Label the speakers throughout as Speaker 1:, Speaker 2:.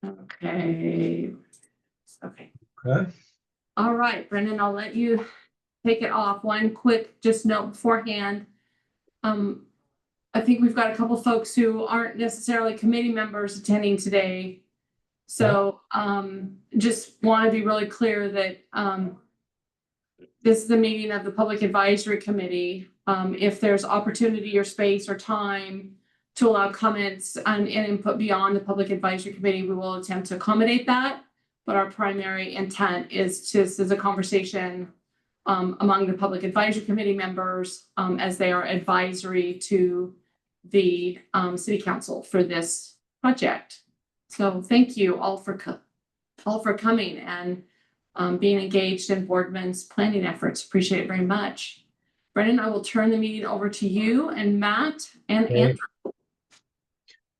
Speaker 1: Okay. Okay.
Speaker 2: Okay.
Speaker 1: All right, Brendan, I'll let you take it off. One quick just note beforehand. I think we've got a couple folks who aren't necessarily committee members attending today. So just want to be really clear that this is the meeting of the Public Advisory Committee. If there's opportunity or space or time to allow comments and input beyond the Public Advisory Committee, we will attempt to accommodate that. But our primary intent is as a conversation among the Public Advisory Committee members as they are advisory to the City Council for this project. So thank you all for coming and being engaged in Boardman's planning efforts. Appreciate it very much. Brendan, I will turn the meeting over to you and Matt and Andrew.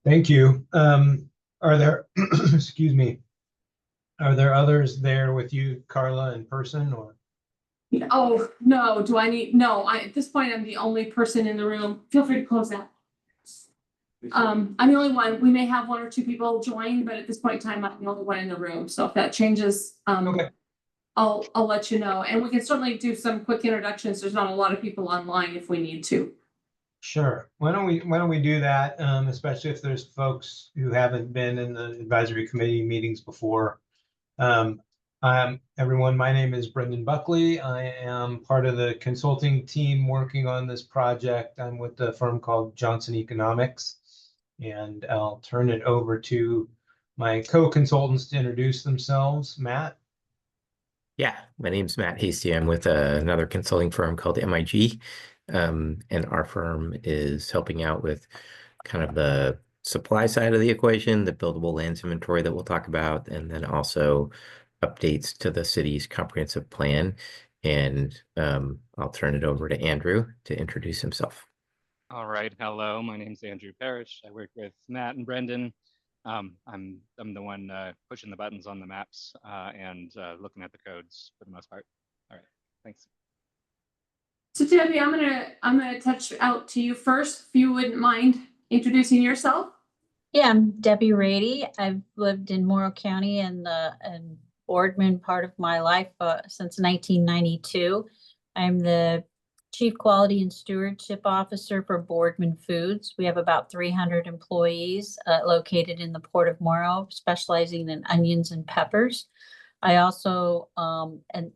Speaker 2: Thank you. Are there, excuse me, are there others there with you, Carla, in person or?
Speaker 1: Oh, no, no, at this point, I'm the only person in the room. Feel free to close that. I'm the only one. We may have one or two people join, but at this point in time, I'm the only one in the room. So if that changes,
Speaker 2: Okay.
Speaker 1: I'll let you know. And we can certainly do some quick introductions. There's not a lot of people online if we need to.
Speaker 2: Sure. Why don't we do that? Especially if there's folks who haven't been in the advisory committee meetings before. Everyone, my name is Brendan Buckley. I am part of the consulting team working on this project. I'm with a firm called Johnson Economics, and I'll turn it over to my co-consultants to introduce themselves. Matt?
Speaker 3: Yeah, my name's Matt Hasty. I'm with another consulting firm called MIG, and our firm is helping out with kind of the supply side of the equation, the buildable lands inventory that we'll talk about, and then also updates to the city's comprehensive plan. And I'll turn it over to Andrew to introduce himself.
Speaker 4: All right, hello, my name's Andrew Parrish. I work with Matt and Brendan. I'm the one pushing the buttons on the maps and looking at the codes for the most part. All right, thanks.
Speaker 1: So Debbie, I'm gonna touch out to you first, if you wouldn't mind introducing yourself.
Speaker 5: Yeah, I'm Debbie Rady. I've lived in Morrow County and Boardman part of my life since 1992. I'm the Chief Quality and Stewardship Officer for Boardman Foods. We have about 300 employees located in the Port of Morrow, specializing in onions and peppers. I also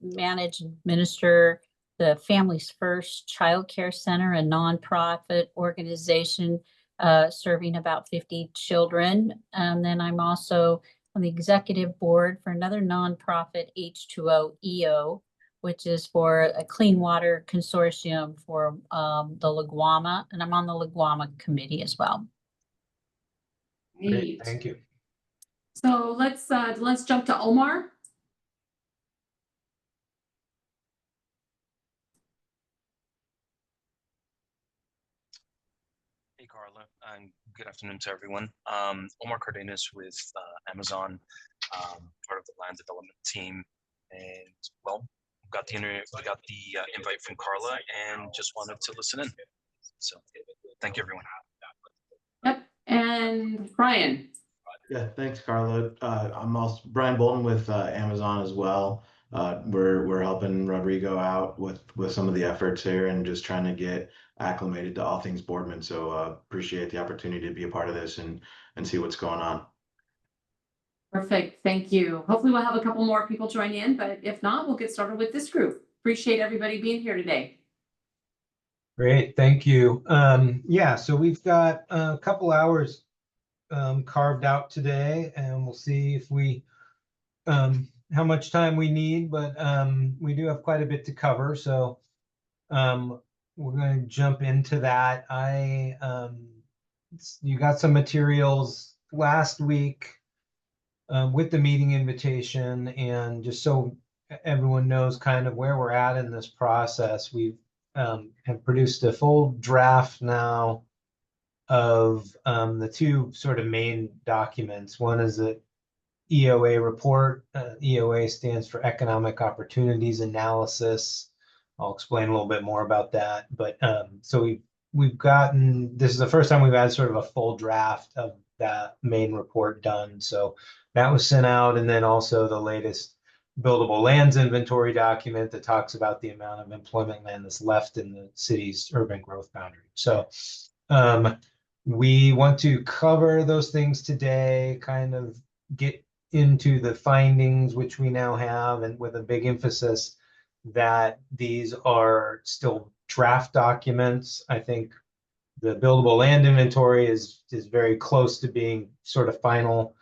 Speaker 5: manage and administer the Families First Child Care Center, a nonprofit organization serving about 50 children. And then I'm also on the executive board for another nonprofit, H2O EO, which is for a clean water consortium for the Laguama, and I'm on the Laguama committee as well.
Speaker 2: Great, thank you.
Speaker 1: So let's jump to Omar.
Speaker 6: Hey Carla, and good afternoon to everyone. Omar Cardenas with Amazon, part of the land development team, and well, we got the invite from Carla, and just wanted to listen in. So, thank you, everyone.
Speaker 1: Yep, and Brian.
Speaker 7: Yeah, thanks, Carla. I'm also Brian Bolton with Amazon as well. We're helping Rodrigo out with some of the efforts here and just trying to get acclimated to all things Boardman. So appreciate the opportunity to be a part of this and see what's going on.
Speaker 1: Perfect, thank you. Hopefully we'll have a couple more people join in, but if not, we'll get started with this group. Appreciate everybody being here today.
Speaker 2: Great, thank you. Yeah, so we've got a couple hours carved out today, and we'll see if we how much time we need, but we do have quite a bit to cover, so we're going to jump into that. You got some materials last week with the meeting invitation, and just so everyone knows kind of where we're at in this process, we've have produced a full draft now of the two sort of main documents. One is the EOA report. EOA stands for Economic Opportunities Analysis. I'll explain a little bit more about that. But so we've gotten, this is the first time we've had sort of a full draft of that main report done. So that was sent out, and then also the latest buildable lands inventory document that talks about the amount of employment land that's left in the city's urban growth boundary. So we want to cover those things today, kind of get into the findings, which we now have, and with a big emphasis that these are still draft documents. I think the buildable land inventory is very close to being sort of final,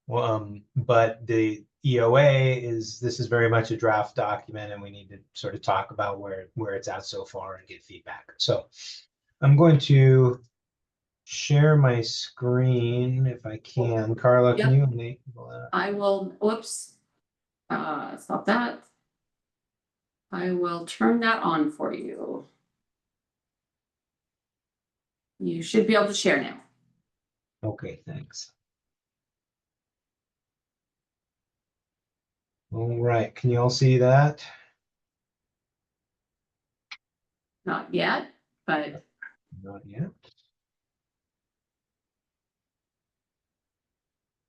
Speaker 2: but the EOA this is very much a draft document, and we need to sort of talk about where it's at so far and get feedback. So I'm going to share my screen if I can. Carla, can you enable that?
Speaker 1: I will, whoops. Stop that. I will turn that on for you. You should be able to share now.
Speaker 2: Okay, thanks. All right, can you all see that?
Speaker 1: Not yet, but
Speaker 2: Not yet.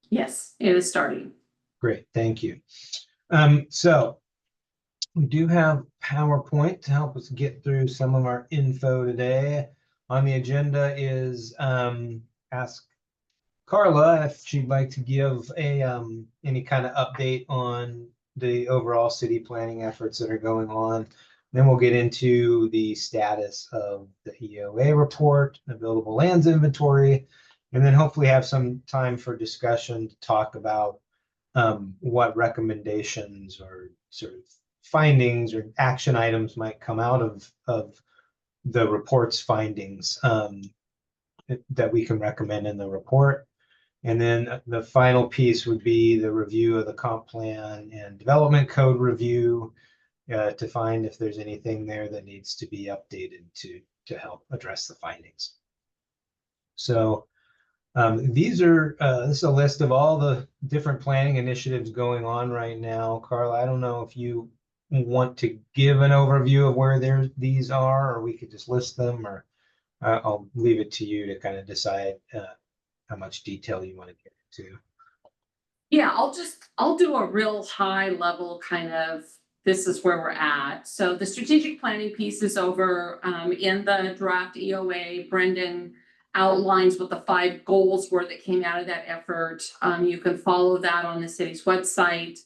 Speaker 1: yes, it is starting.
Speaker 2: Great, thank you. So we do have PowerPoint to help us get through some of our info today. On the agenda is ask Carla if she'd like to give a any kind of update on the overall city planning efforts that are going on. Then we'll get into the status of the EOA report, the buildable lands inventory, and then hopefully have some time for discussion to talk about what recommendations or sort of findings or action items might come out of the report's findings that we can recommend in the report. And then the final piece would be the review of the comp plan and development code review to find if there's anything there that needs to be updated to help address the findings. So this is a list of all the different planning initiatives going on right now. Carla, I don't know if you want to give an overview of where these are, or we could just list them, or I'll leave it to you to kind of decide how much detail you want to get into.
Speaker 1: Yeah, I'll do a real high level kind of, this is where we're at. So the strategic planning piece is over in the draft EOA. Brendan outlines what the 5 goals were that came out of that effort. You can follow that on the city's website.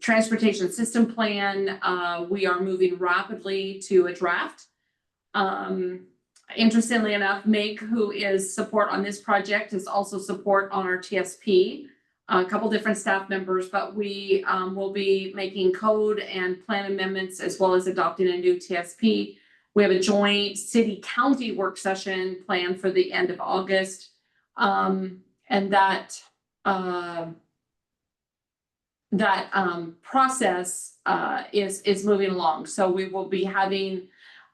Speaker 1: Transportation system plan, we are moving rapidly to a draft. Interestingly enough, Meg, who is support on this project, is also support on our TSP. A couple different staff members, but we will be making code and plan amendments as well as adopting a new TSP. We have a joint city-county work session planned for the end of August, and that process is moving along. So we will be having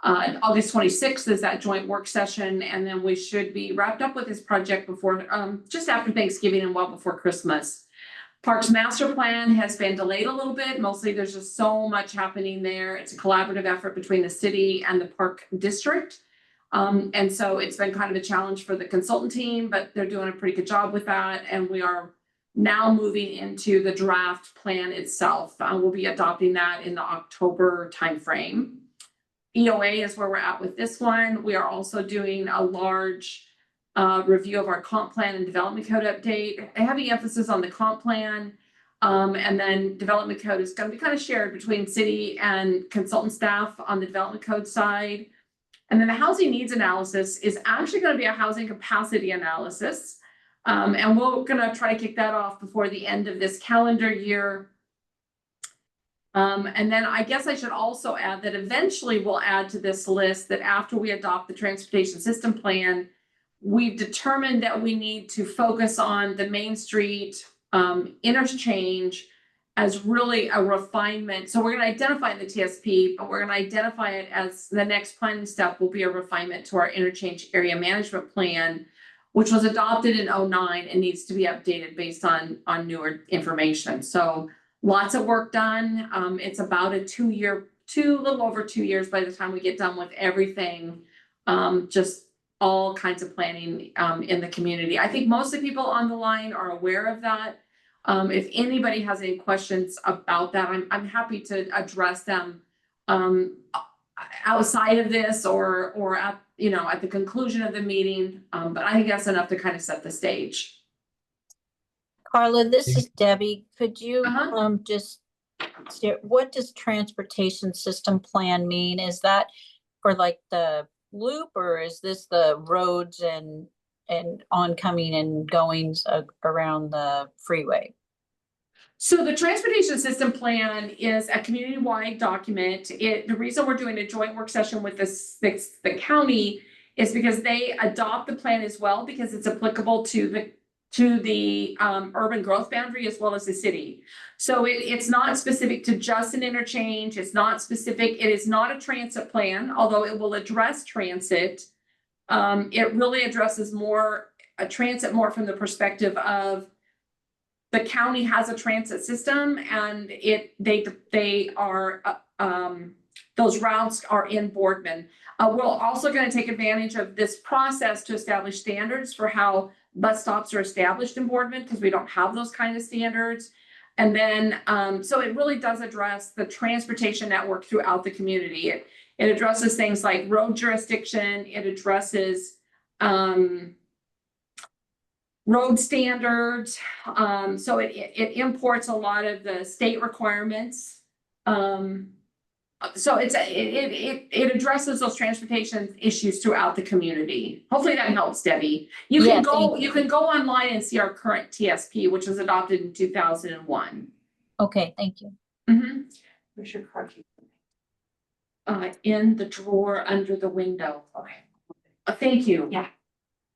Speaker 1: August 26th is that joint work session, and then we should be wrapped up with this project before just after Thanksgiving and well before Christmas. Parks master plan has been delayed a little bit. Mostly there's just so much happening there. It's a collaborative effort between the city and the park district. And so it's been kind of a challenge for the consultant team, but they're doing a pretty good job with that. And we are now moving into the draft plan itself. We'll be adopting that in the October timeframe. EOA is where we're at with this one. We are also doing a large review of our comp plan and development code update. A heavy emphasis on the comp plan, and then development code is going to be kind of shared between city and consultant staff on the development code side. And then the housing needs analysis is actually going to be a housing capacity analysis. And we're going to try to kick that off before the end of this calendar year. And then I guess I should also add that eventually we'll add to this list that after we adopt the transportation system plan, we've determined that we need to focus on the Main Street interchange as really a refinement. So we're going to identify the TSP, but we're going to identify it as the next planning step will be a refinement to our interchange area management plan, which was adopted in 2009 and needs to be updated based on newer information. So lots of work done. It's about a little over 2 years by the time we get done with everything. Just all kinds of planning in the community. I think most of the people on the line are aware of that. If anybody has any questions about that, I'm happy to address them outside of this or at, you know, at the conclusion of the meeting. But I think that's enough to kind of set the stage.
Speaker 5: Carla, this is Debbie. Could you
Speaker 1: Uh-huh.
Speaker 5: just share, what does transportation system plan mean? Is that for like the loop, or is this the roads and oncoming and goings around the freeway?
Speaker 1: So the transportation system plan is a community-wide document. The reason we're doing a joint work session with the county is because they adopt the plan as well, because it's applicable to the urban growth boundary as well as the city. So it's not specific to just an interchange. It's not specific. It is not a transit plan, although it will address transit. It really addresses a transit more from the perspective of the county has a transit system, and they are those routes are in Boardman. We're also going to take advantage of this process to establish standards for how bus stops are established in Boardman, because we don't have those kind of standards. And then, so it really does address the transportation network throughout the community. It addresses things like road jurisdiction. It addresses road standards. So it imports a lot of the state requirements. So it addresses those transportation issues throughout the community. Hopefully that helps, Debbie. You can go online and see our current TSP, which was adopted in 2001.
Speaker 5: Okay, thank you.
Speaker 1: Mm-hmm. Where's your car key? In the drawer under the window. Okay. Thank you. Yeah.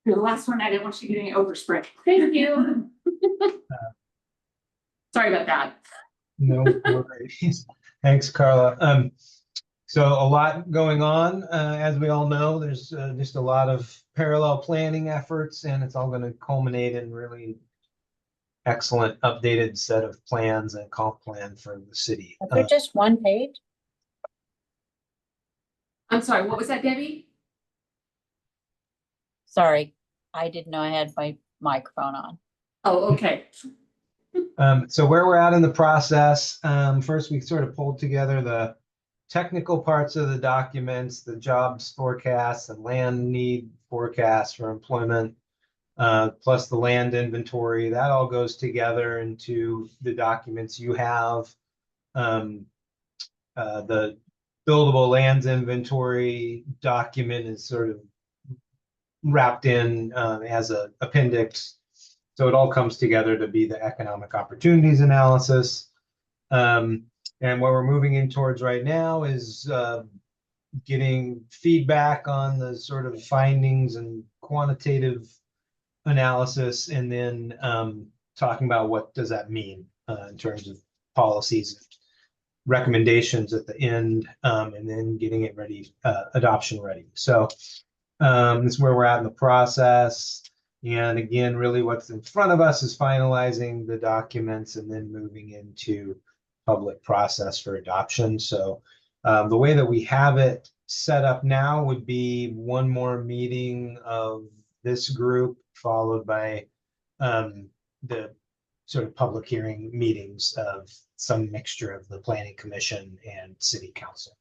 Speaker 1: The last one, I didn't want you getting overspread. Thank you. Sorry about that.
Speaker 2: No worries. Thanks, Carla. So a lot going on, as we all know. There's just a lot of parallel planning efforts, and it's all going to culminate in really excellent updated set of plans and comp plan for the city.
Speaker 5: Is there just one page?
Speaker 1: I'm sorry, what was that, Debbie?
Speaker 5: Sorry, I didn't know I had my microphone on.
Speaker 1: Oh, okay.
Speaker 2: So where we're at in the process, first we sort of pulled together the technical parts of the documents, the jobs forecasts and land need forecasts for employment, plus the land inventory. That all goes together into the documents you have. The buildable lands inventory document is sort of wrapped in as an appendix. So it all comes together to be the economic opportunities analysis. And what we're moving in towards right now is getting feedback on the sort of findings and quantitative analysis, and then talking about what does that mean in terms of policies, recommendations at the end, and then getting it ready, adoption ready. So this is where we're at in the process. And again, really what's in front of us is finalizing the documents and then moving into public process for adoption. So the way that we have it set up now would be one more meeting of this group, followed by the sort of public hearing meetings of some mixture of the Planning Commission and City Council.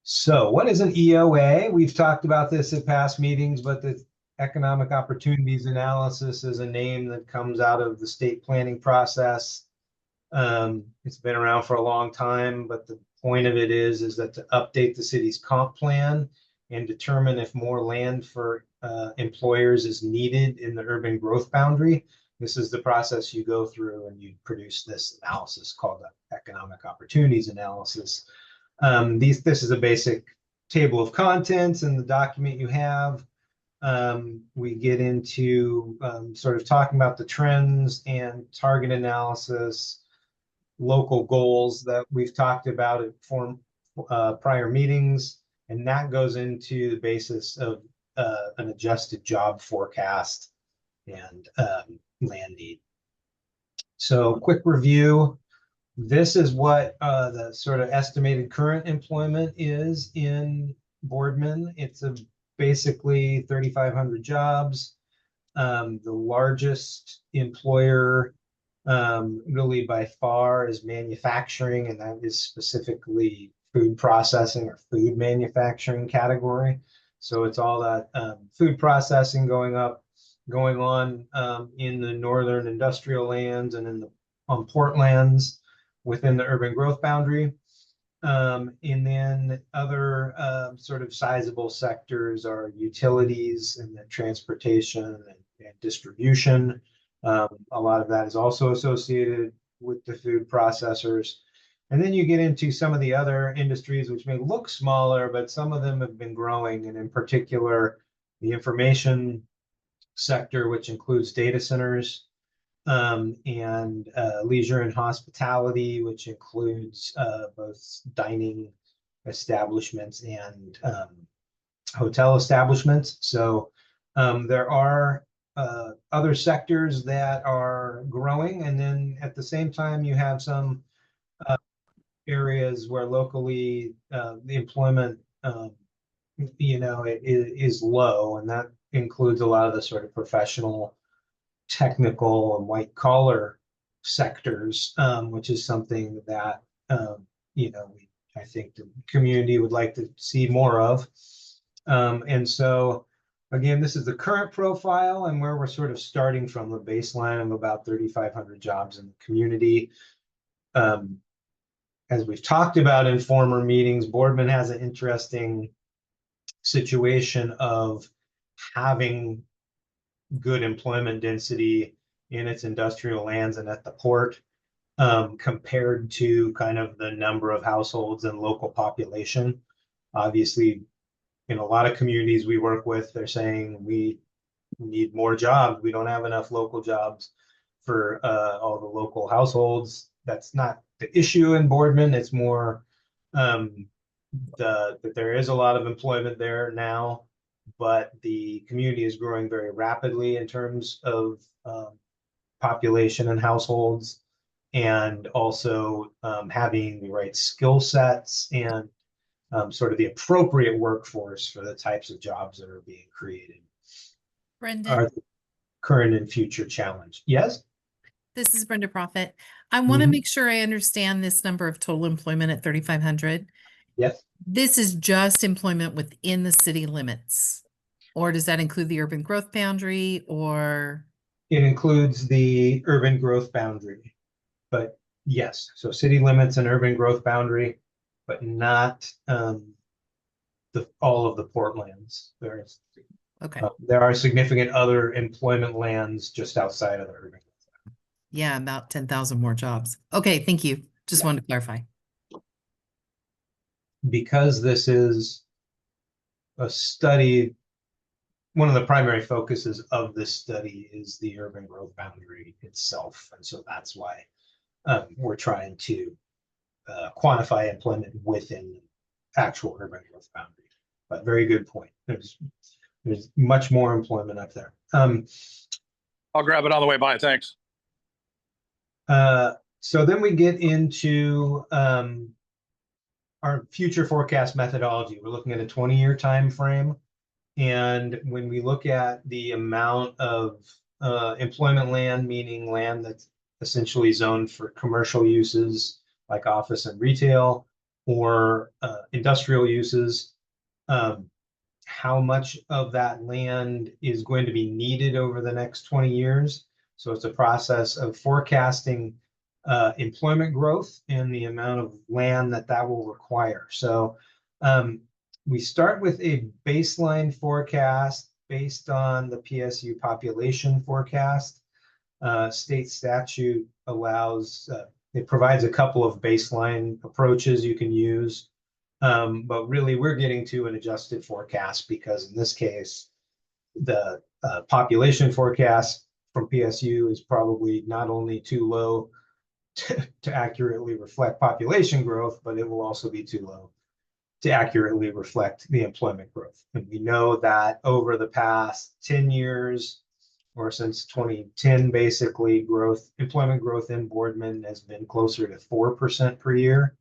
Speaker 2: So what is an EOA? We've talked about this at past meetings, but the Economic Opportunities Analysis is a name that comes out of the state planning process. It's been around for a long time, but the point of it is that to update the city's comp plan and determine if more land for employers is needed in the urban growth boundary. This is the process you go through, and you produce this analysis called the Economic Opportunities Analysis. This is a basic table of contents in the document you have. We get into sort of talking about the trends and target analysis, local goals that we've talked about at prior meetings, and that goes into the basis of an adjusted job forecast and land need. So quick review. This is what the sort of estimated current employment is in Boardman. It's basically 3,500 jobs. The largest employer really by far is manufacturing, and that is specifically food processing or food manufacturing category. So it's all that food processing going on in the northern industrial lands and in the port lands within the urban growth boundary. And then other sort of sizable sectors are utilities and then transportation and distribution. A lot of that is also associated with the food processors. And then you get into some of the other industries, which may look smaller, but some of them have been growing. And in particular, the information sector, which includes data centers, and leisure and hospitality, which includes both dining establishments and hotel establishments. So there are other sectors that are growing, and then at the same time, you have some areas where locally the employment, is low, and that includes a lot of the sort of professional, technical, and white collar sectors, which is something that I think the community would like to see more of. And so, again, this is the current profile and where we're sort of starting from the baseline of about 3,500 jobs in the community. As we've talked about in former meetings, Boardman has an interesting situation of having good employment density in its industrial lands and at the port, compared to kind of the number of households and local population. Obviously, in a lot of communities we work with, they're saying we need more jobs. We don't have enough local jobs for all the local households. That's not the issue in Boardman. It's more that there is a lot of employment there now, but the community is growing very rapidly in terms of population and households, and also having the right skill sets and sort of the appropriate workforce for the types of jobs that are being created.
Speaker 8: Brendan,
Speaker 2: Are the current and future challenge. Yes?
Speaker 8: this is Brenda Profit. I want to
Speaker 2: Mhm.
Speaker 8: make sure I understand this number of total employment at 3,500.
Speaker 2: Yes.
Speaker 8: This is just employment within the city limits, or does that include the urban growth boundary, or?
Speaker 2: It includes the urban growth boundary, but yes, so city limits and urban growth boundary, but not all of the port lands.
Speaker 8: Okay,
Speaker 2: There are significant other employment lands just outside of the urban.
Speaker 8: yeah, about 10,000 more jobs. Okay, thank you. Just wanted to clarify.
Speaker 2: Because this is a study, one of the primary focuses of this study is the urban growth boundary itself. And so that's why we're trying to quantify employment within the actual urban growth boundary. But very good point. There's much more employment up there.
Speaker 9: I'll grab it on the way by. Thanks.
Speaker 2: So then we get into our future forecast methodology. We're looking at a 20-year time frame. And when we look at the amount of employment land, meaning land that's essentially zoned for commercial uses like office and retail, or industrial uses, how much of that land is going to be needed over the next 20 years. So it's a process of forecasting employment growth and the amount of land that will require. So we start with a baseline forecast based on the PSU population forecast. State statute allows, it provides a couple of baseline approaches you can use. But really, we're getting to an adjusted forecast because in this case, the population forecast from PSU is probably not only too low to accurately reflect population growth, but it will also be too low to accurately reflect the employment growth. And we know that over the past 10 years, or since 2010, basically, employment growth in Boardman has been closer to 4% per year.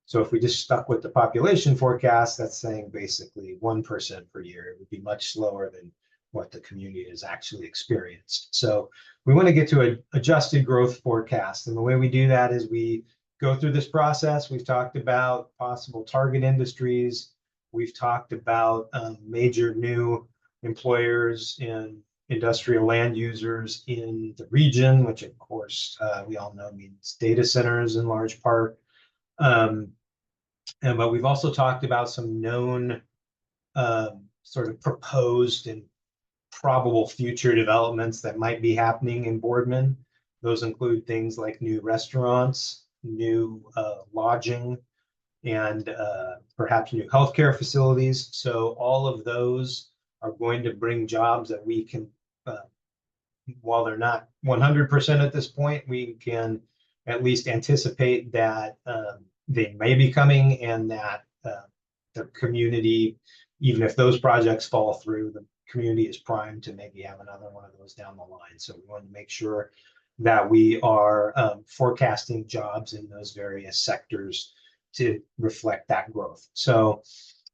Speaker 2: So if we just stuck with the population forecast, that's saying basically 1% per year. It would be much slower than what the community has actually experienced. So we want to get to an adjusted growth forecast. And the way we do that is we go through this process. We've talked about possible target industries. We've talked about major new employers and industrial land users in the region, which of course we all know means data centers in large part. But we've also talked about some known sort of proposed and probable future developments that might be happening in Boardman. Those include things like new restaurants, new lodging, and perhaps new healthcare facilities. So all of those are going to bring jobs that we can, while they're not 100% at this point, we can at least anticipate that they may be coming, and that the community, even if those projects fall through, the community is primed to maybe have another one of those down the line. So we want to make sure that we are forecasting jobs in those various sectors to reflect that growth. So,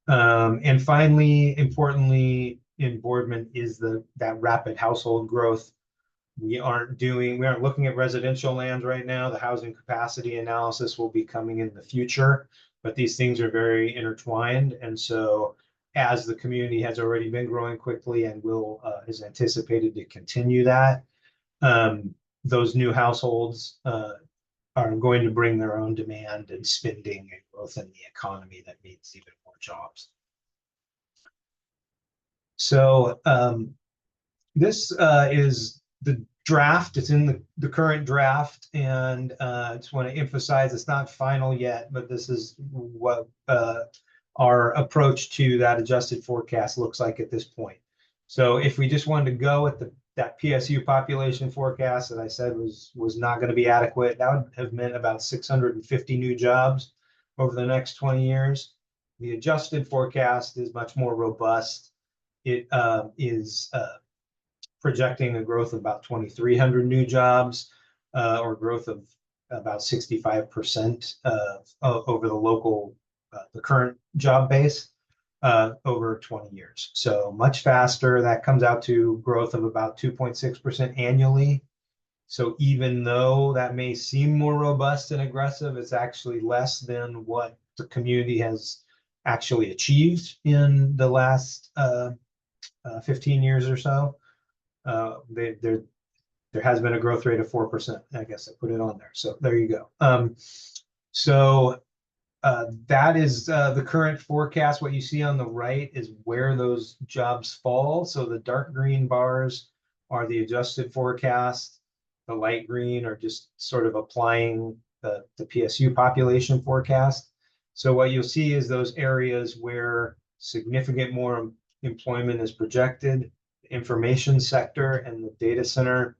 Speaker 2: and finally, importantly, in Boardman is that rapid household growth. We aren't looking at residential land right now. The housing capacity analysis will be coming in the future, but these things are very intertwined. And so as the community has already been growing quickly and is anticipated to continue that, those new households are going to bring their own demand and spending and growth in the economy that needs even more jobs. So this is the draft. It's in the current draft, and I just want to emphasize it's not final yet, but this is what our approach to that adjusted forecast looks like at this point. So if we just wanted to go with that PSU population forecast that I said was not going to be adequate, that would have meant about 650 new jobs over the next 20 years. The adjusted forecast is much more robust. It is projecting a growth of about 2,300 new jobs, or growth of about 65% over the current job base over 20 years. So much faster. That comes out to growth of about 2.6% annually. So even though that may seem more robust and aggressive, it's actually less than what the community has actually achieved in the last 15 years or so. There has been a growth rate of 4%. I guess I put it on there. So there you go. That is the current forecast. What you see on the right is where those jobs fall. So the dark green bars are the adjusted forecast. The light green are just sort of applying the PSU population forecast. So what you'll see is those areas where significant more employment is projected. The information sector and the data center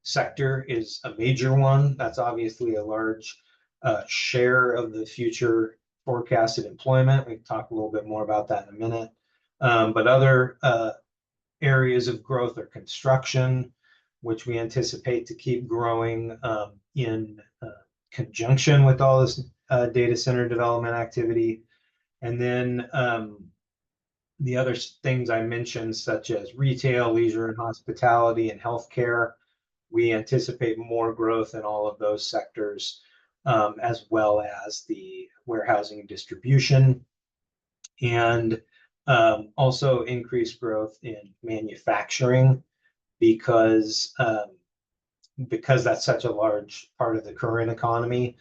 Speaker 2: sector is a major one. That's obviously a large share of the future forecasted employment. We can talk a little bit more about that in a minute. But other areas of growth are construction, which we anticipate to keep growing in conjunction with all this data center development activity. And then the other things I mentioned, such as retail, leisure and hospitality, and healthcare, we anticipate more growth in all of those sectors, as well as the warehousing and distribution, and also increased growth in manufacturing, because that's such a large part of the current economy,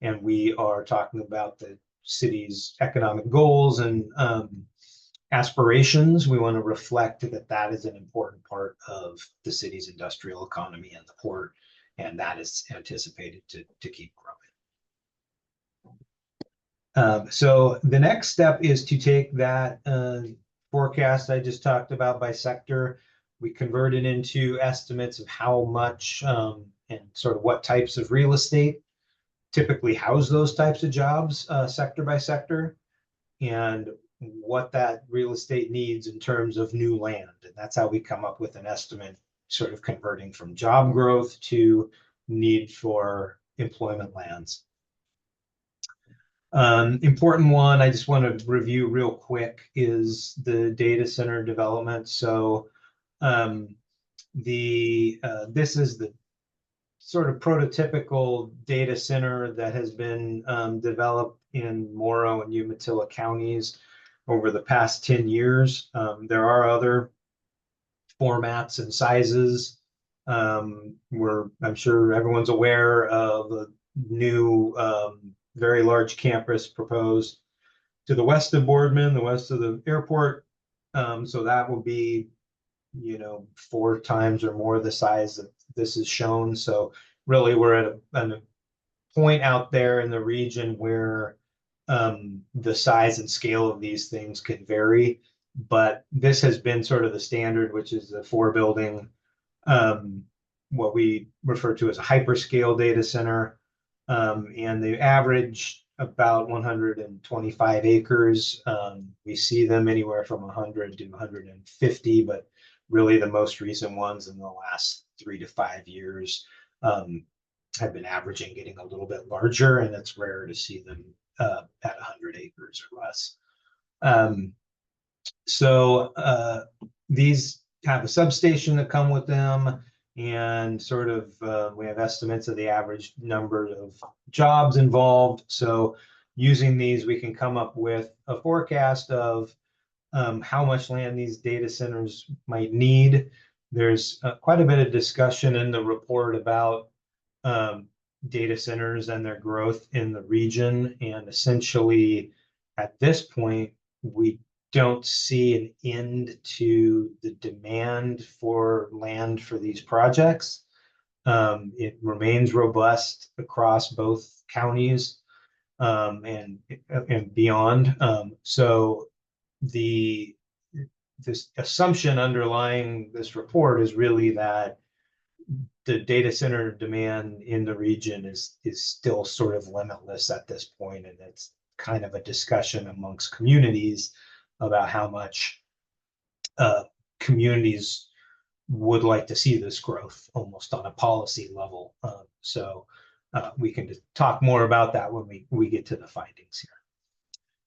Speaker 2: and we are talking about the city's economic goals and aspirations. We want to reflect that is an important part of the city's industrial economy and the port, and that is anticipated to keep growing. So the next step is to take that forecast I just talked about by sector. We convert it into estimates of how much and sort of what types of real estate typically house those types of jobs, sector by sector, and what that real estate needs in terms of new land. And that's how we come up with an estimate, sort of converting from job growth to need for employment lands. Important one I just want to review real quick is the data center development. So this is the sort of prototypical data center that has been developed in Morrow and Umatilla counties over the past 10 years. There are other formats and sizes. I'm sure everyone's aware of a new very large campus proposed to the west of Boardman, the west of the airport. So that will be, 4 times or more the size that this is shown. So really we're at a point out there in the region where the size and scale of these things can vary. But this has been sort of the standard, which is the 4-building, what we refer to as a hyperscale data center. And they average about 125 acres. We see them anywhere from 100 to 150, but really the most recent ones in the last 3 to 5 years have been averaging getting a little bit larger, and it's rare to see them at 100 acres or less. So these have a substation that come with them, and sort of we have estimates of the average number of jobs involved. So using these, we can come up with a forecast of how much land these data centers might need. There's quite a bit of discussion in the report about data centers and their growth in the region. And essentially, at this point, we don't see an end to the demand for land for these projects. It remains robust across both counties and beyond. So this assumption underlying this report is really that the data center demand in the region is still sort of limitless at this point, and it's kind of a discussion amongst communities about how much communities would like to see this growth almost on a policy level. So we can talk more about that when we get to the findings here.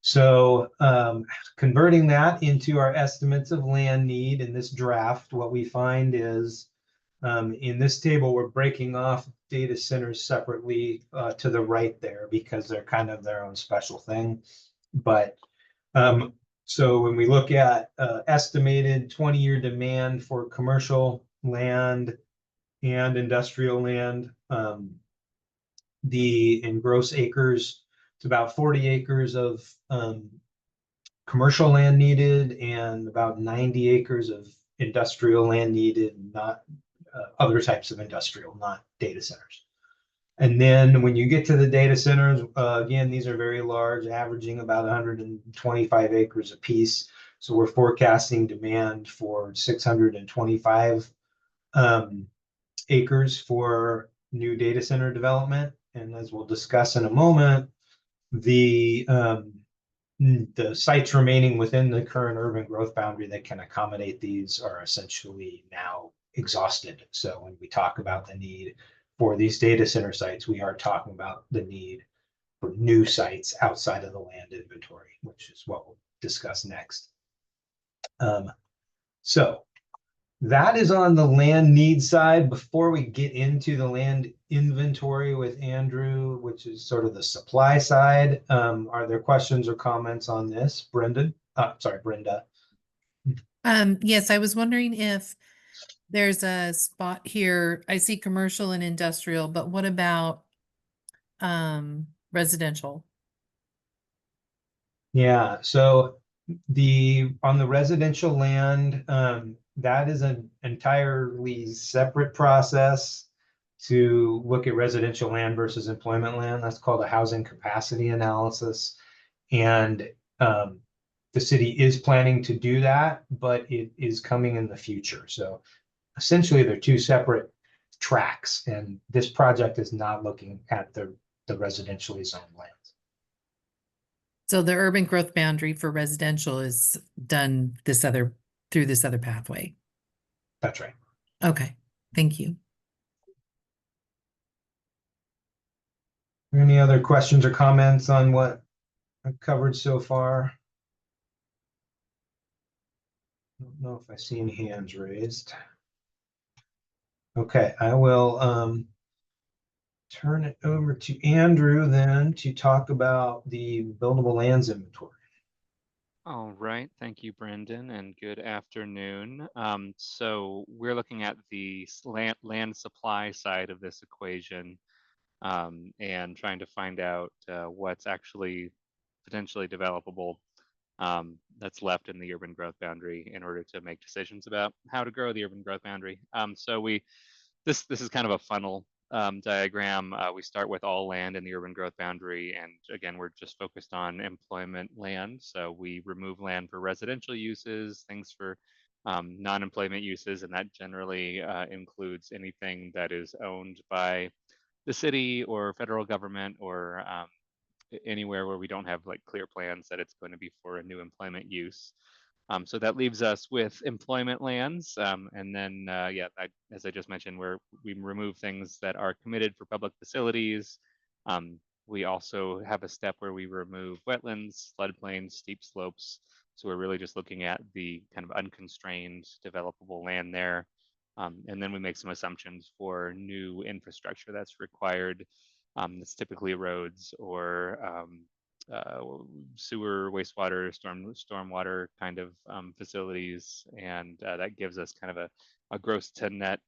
Speaker 2: So converting that into our estimates of land need in this draft, what we find is in this table, we're breaking off data centers separately to the right there because they're kind of their own special thing. But so when we look at estimated 20-year demand for commercial land and industrial land, in gross acres, it's about 40 acres of commercial land needed and about 90 acres of industrial land needed, not other types of industrial, not data centers. And then when you get to the data centers, again, these are very large, averaging about 125 acres apiece. So we're forecasting demand for 625 acres for new data center development. And as we'll discuss in a moment, the sites remaining within the current urban growth boundary that can accommodate these are essentially now exhausted. So when we talk about the need for these data center sites, we are talking about the need for new sites outside of the land inventory, which is what we'll discuss next. So that is on the land need side. Before we get into the land inventory with Andrew, which is sort of the supply side, are there questions or comments on this? Brenda?
Speaker 8: Yes, I was wondering if there's a spot here. I see commercial and industrial, but what about residential?
Speaker 2: Yeah, so on the residential land, that is an entirely separate process to look at residential land versus employment land. That's called a housing capacity analysis. And the city is planning to do that, but it is coming in the future. So essentially they're two separate tracks, and this project is not looking at the residentially zoned lands.
Speaker 8: So the urban growth boundary for residential is done through this other pathway.
Speaker 2: That's right.
Speaker 8: Okay, thank you.
Speaker 2: Any other questions or comments on what I've covered so far. Don't know if I see any hands raised. Okay, I will turn it over to Andrew then to talk about the buildable lands inventory.
Speaker 4: All right, thank you, Brendan, and good afternoon. So we're looking at the land supply side of this equation, and trying to find out what's actually potentially developable that's left in the urban growth boundary in order to make decisions about how to grow the urban growth boundary. So this is kind of a funnel diagram. We start with all land in the urban growth boundary, and again, we're just focused on employment land. So we remove land for residential uses, things for non-employment uses, and that generally includes anything that is owned by the city or federal government or anywhere where we don't have like clear plans that it's going to be for a new employment use. So that leaves us with employment lands. And then, as I just mentioned, we remove things that are committed for public facilities. We also have a step where we remove wetlands, floodplains, steep slopes. So we're really just looking at the kind of unconstrained developable land there. And then we make some assumptions for new infrastructure that's required. That's typically roads or sewer, wastewater, stormwater kind of facilities, and that gives us kind of a gross to net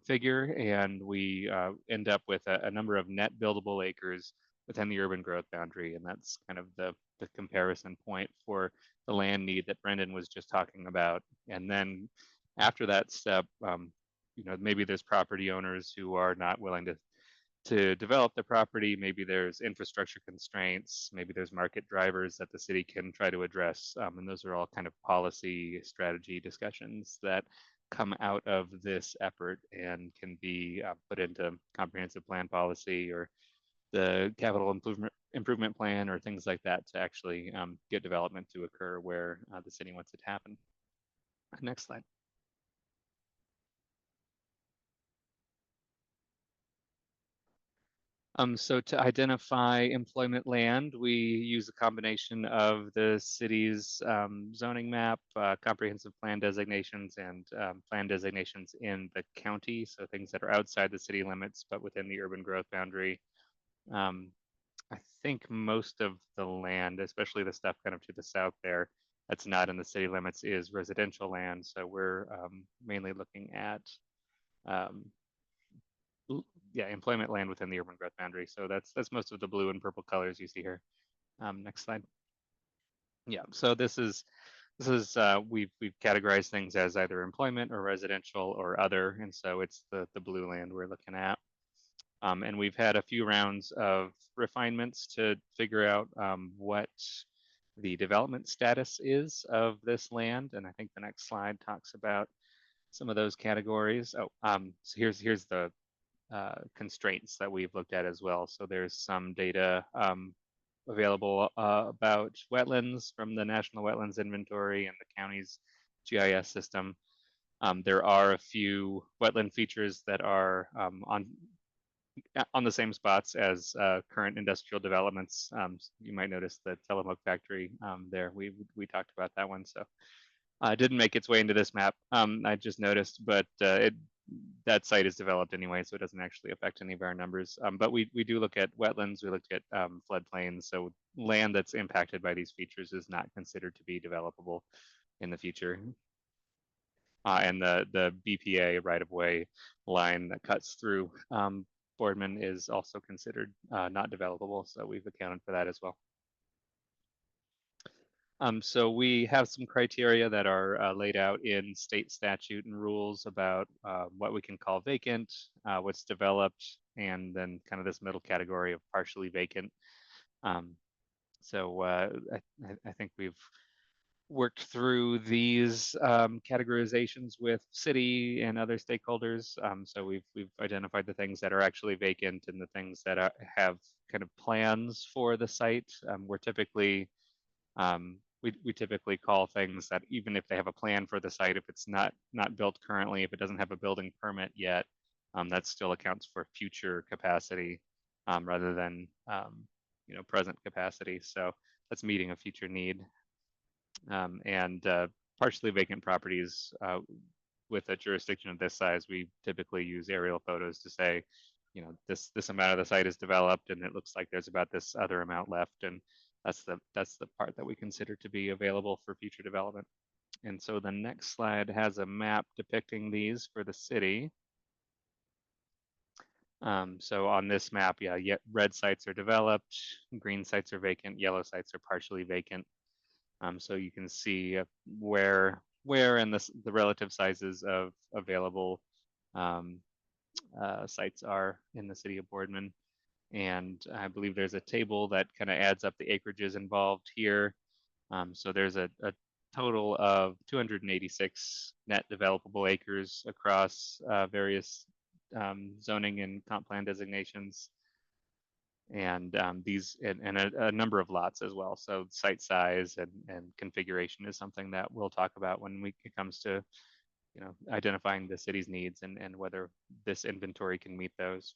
Speaker 4: figure, and we end up with a number of net buildable acres within the urban growth boundary, and that's kind of the comparison point for the land need that Brendan was just talking about. And then after that step, maybe there's property owners who are not willing to develop the property. Maybe there's infrastructure constraints, maybe there's market drivers that the city can try to address. And those are all kind of policy strategy discussions that come out of this effort and can be put into comprehensive plan policy or the capital improvement plan or things like that to actually get development to occur where the city wants it to happen. Next slide. So to identify employment land, we use a combination of the city's zoning map, comprehensive plan designations, and plan designations in the county. So things that are outside the city limits, but within the urban growth boundary. I think most of the land, especially the stuff kind of to the south there, that's not in the city limits, is residential land. So we're mainly looking at employment land within the urban growth boundary. So that's most of the blue and purple colors you see here. Next slide. Yeah, so this is we've categorized things as either employment or residential or other, and so it's the blue land we're looking at. And we've had a few rounds of refinements to figure out what the development status is of this land, and I think the next slide talks about some of those categories. Oh, so here's the constraints that we've looked at as well. So there's some data available about wetlands from the National Wetlands Inventory and the county's GIS system. There are a few wetland features that are on the same spots as current industrial developments. You might notice the Tillamook factory there. We talked about that one. So it didn't make its way into this map. I just noticed, but that site is developed anyway, so it doesn't actually affect any of our numbers. But we do look at wetlands, we looked at floodplains, so land that's impacted by these features is not considered to be developable in the future. And the BPA right-of-way line that cuts through Boardman is also considered not developable, so we've accounted for that as well. So we have some criteria that are laid out in state statute and rules about what we can call vacant, what's developed, and then kind of this middle category of partially vacant. So I think we've worked through these categorizations with city and other stakeholders. So we've identified the things that are actually vacant and the things that have kind of plans for the site. We're typically we typically call things that even if they have a plan for the site, if it's not built currently, if it doesn't have a building permit yet, that still accounts for future capacity rather than present capacity. So that's meeting a future need. And partially vacant properties with a jurisdiction of this size, we typically use aerial photos to say, you know, this amount of the site is developed and it looks like there's about this other amount left, and that's the part that we consider to be available for future development. And so the next slide has a map depicting these for the city. So on this map, yeah, red sites are developed, green sites are vacant, yellow sites are partially vacant. So you can see where and the relative sizes of available sites are in the city of Boardman. And I believe there's a table that kind of adds up the acreages involved here. So there's a total of 286 net developable acres across various zoning and comp plan designations. And these and a number of lots as well. So site size and configuration is something that we'll talk about when it comes to, you know, identifying the city's needs and whether this inventory can meet those.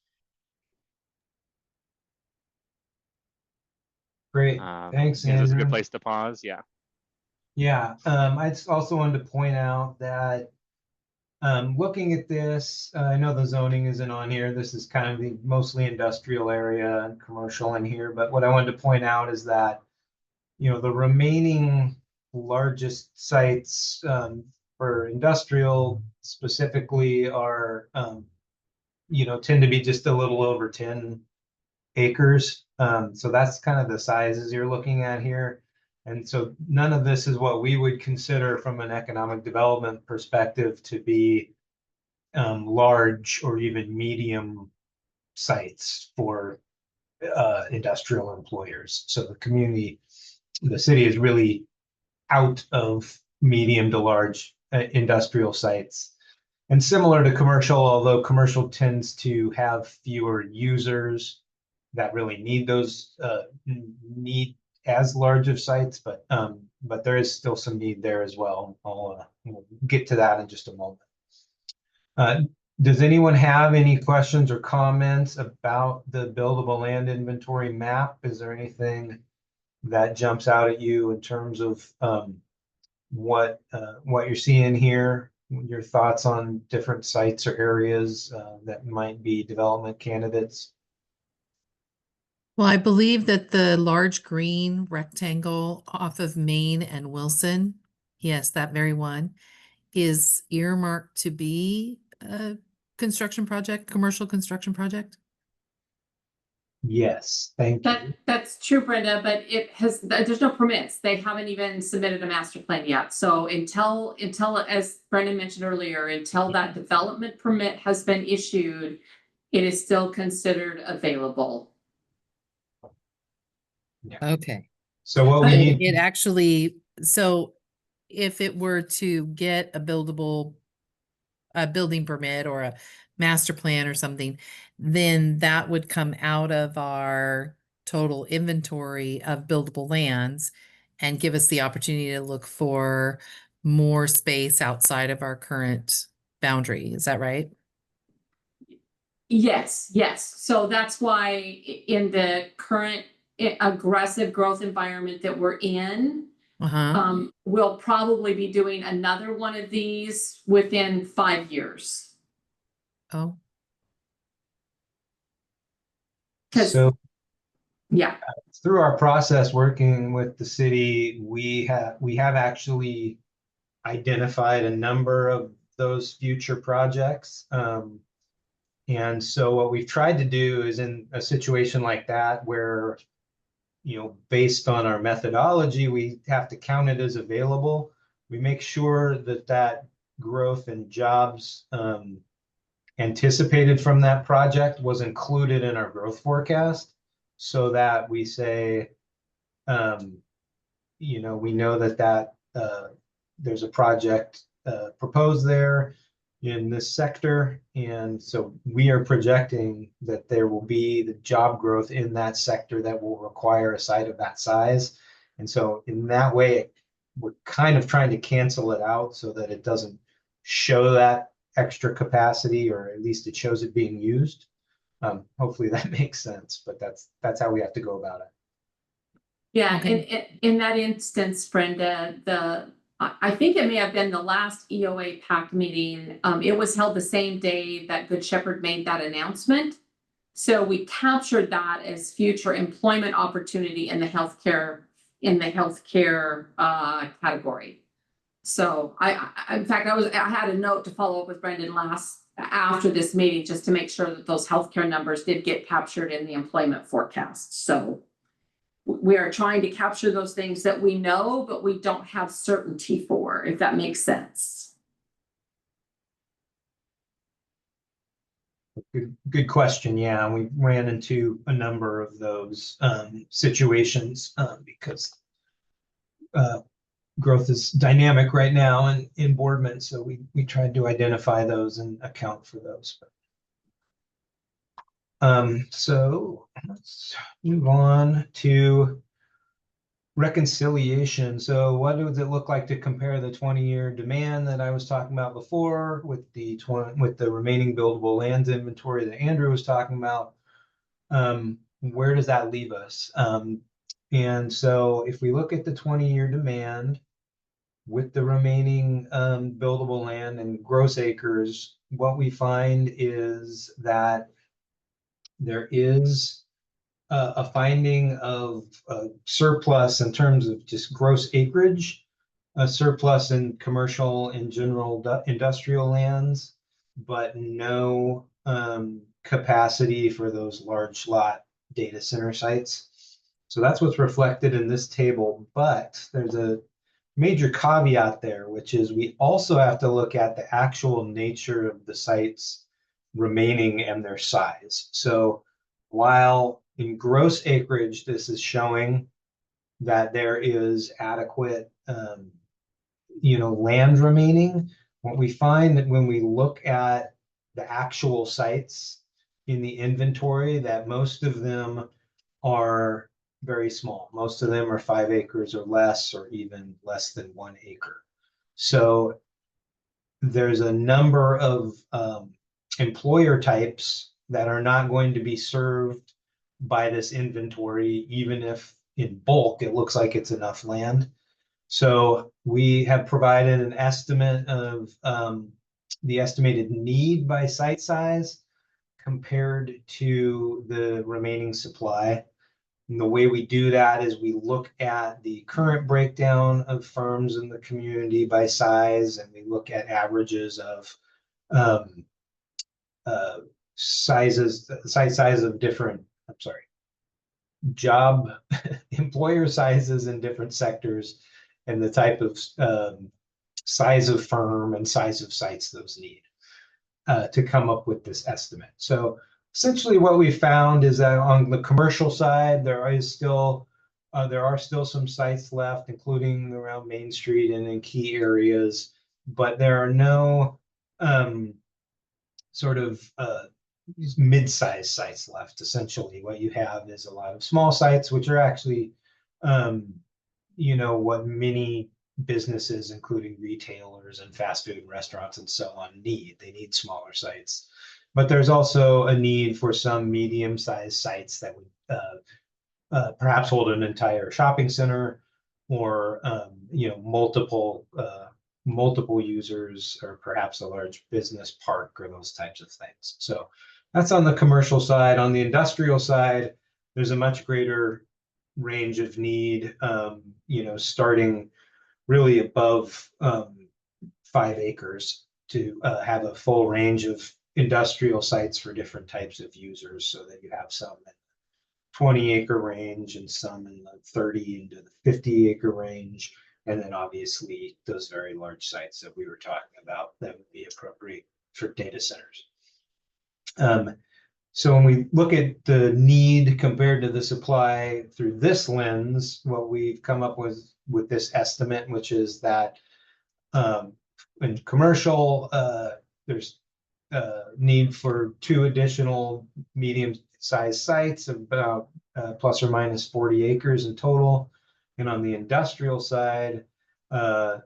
Speaker 2: Great, thanks,
Speaker 4: Is this a good
Speaker 2: Andrew.
Speaker 4: place to pause? Yeah.
Speaker 2: Yeah, I just also wanted to point out that looking at this, I know the zoning isn't on here. This is kind of the mostly industrial area and commercial in here. But what I wanted to point out is that, you know, the remaining largest sites for industrial specifically are, you know, tend to be just a little over 10 acres. So that's kind of the sizes you're looking at here. And so none of this is what we would consider from an economic development perspective to be large or even medium sites for industrial employers. So the city is really out of medium to large industrial sites. And similar to commercial, although commercial tends to have fewer users that really need those need as large of sites, but there is still some need there as well. We'll get to that in just a moment. Does anyone have any questions or comments about the buildable land inventory map? Is there anything that jumps out at you in terms of what you're seeing here? Your thoughts on different sites or areas that might be development candidates?
Speaker 8: Well, I believe that the large green rectangle off of Main and Wilson, yes, that very one, is earmarked to be a construction project, commercial construction project.
Speaker 2: Yes, thank you.
Speaker 1: That's true, Brenda, but there's no permits. They haven't even submitted a master plan yet. So until, as Brendan mentioned earlier, until that development permit has been issued, it is still considered available.
Speaker 8: Okay.
Speaker 2: So what we
Speaker 8: But
Speaker 2: need,
Speaker 8: it actually, so if it were to get a building permit or a master plan or something, then that would come out of our total inventory of buildable lands and give us the opportunity to look for more space outside of our current boundary. Is that right?
Speaker 1: Yes. So that's why in the current aggressive growth environment that we're in, we'll probably be doing another one of these within 5 years.
Speaker 8: Oh,
Speaker 2: so
Speaker 1: yeah,
Speaker 2: through our process working with the city, we have actually identified a number of those future projects. And so what we've tried to do is in a situation like that where, you know, based on our methodology, we have to count it as available. We make sure that that growth in jobs anticipated from that project was included in our growth forecast, so that we say, you know, we know that there's a project proposed there in this sector, and so we are projecting that there will be the job growth in that sector that will require a site of that size. And so in that way, we're kind of trying to cancel it out so that it doesn't show that extra capacity, or at least it shows it being used. Hopefully that makes sense, but that's how we have to go about it.
Speaker 1: Yeah,
Speaker 8: Okay.
Speaker 1: in that instance, Brenda, I think it may have been the last EOA PAC meeting. It was held the same day that Good Shepherd made that announcement. So we captured that as future employment opportunity in the healthcare category. So in fact, I had a note to follow up with Brendan after this meeting, just to make sure that those healthcare numbers did get captured in the employment forecast. So we are trying to capture those things that we know, but we don't have certainty for, if that makes sense.
Speaker 2: Good question. Yeah, we ran into a number of those situations because growth is dynamic right now in Boardman. So we tried to identify those and account for those. So let's move on to reconciliation. So what does it look like to compare the 20-year demand that I was talking about before with the remaining buildable lands inventory that Andrew was talking about? Where does that leave us? And so if we look at the 20-year demand with the remaining buildable land and gross acres, what we find is that there is a finding of surplus in terms of just gross acreage, a surplus in commercial and general industrial lands, but no capacity for those large lot data center sites. So that's what's reflected in this table, but there's a major caveat there, which is we also have to look at the actual nature of the sites remaining and their size. So while in gross acreage, this is showing that there is adequate, land remaining, what we find that when we look at the actual sites in the inventory, that most of them are very small. Most of them are 5 acres or less, or even less than 1 acre. So there's a number of employer types that are not going to be served by this inventory, even if in bulk it looks like it's enough land. So we have provided an estimate of the estimated need by site size compared to the remaining supply. And the way we do that is we look at the current breakdown of firms in the community by size, and we look at averages of site size of different, job employer sizes in different sectors, and the type of size of firm and size of sites those need to come up with this estimate. So essentially what we found is that on the commercial side, there are still some sites left, including around Main Street and in key areas, but there are no these mid-sized sites left. Essentially, what you have is a lot of small sites, which are actually, what many businesses, including retailers and fast food restaurants and so on, need. They need smaller sites. But there's also a need for some medium-sized sites that would perhaps hold an entire shopping center, or multiple users, or perhaps a large business park, or those types of things. So that's on the commercial side. On the industrial side, there's a much greater range of need, starting really above 5 acres to have a full range of industrial sites for different types of users, so that you have some in the 20-acre range and some in the 30 into the 50-acre range. And then obviously those very large sites that we were talking about that would be appropriate for data centers. So when we look at the need compared to the supply through this lens, what we've come up with this estimate, which is that in commercial, there's need for 2 additional medium-sized sites, about plus or minus 40 acres in total. And on the industrial side, an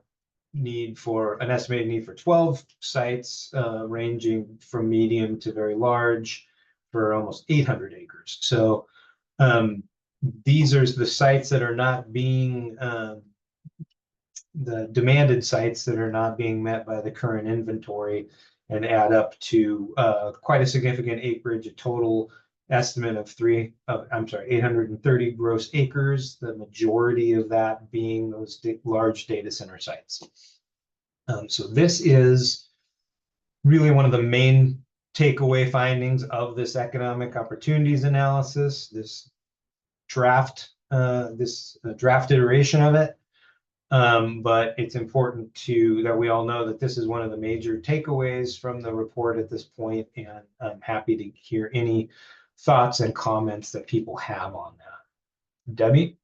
Speaker 2: estimated need for 12 sites, ranging from medium to very large, for almost 800 acres. So these are the sites that are not being, the demanded sites that are not being met by the current inventory, and add up to quite a significant acreage, a total estimate of 830 gross acres, the majority of that being those large data center sites. So this is really one of the main takeaway findings of this economic opportunities analysis, this draft iteration of it. But it's important that we all know that this is one of the major takeaways from the report at this point, and I'm happy to hear any thoughts and comments that people have on that. Debbie?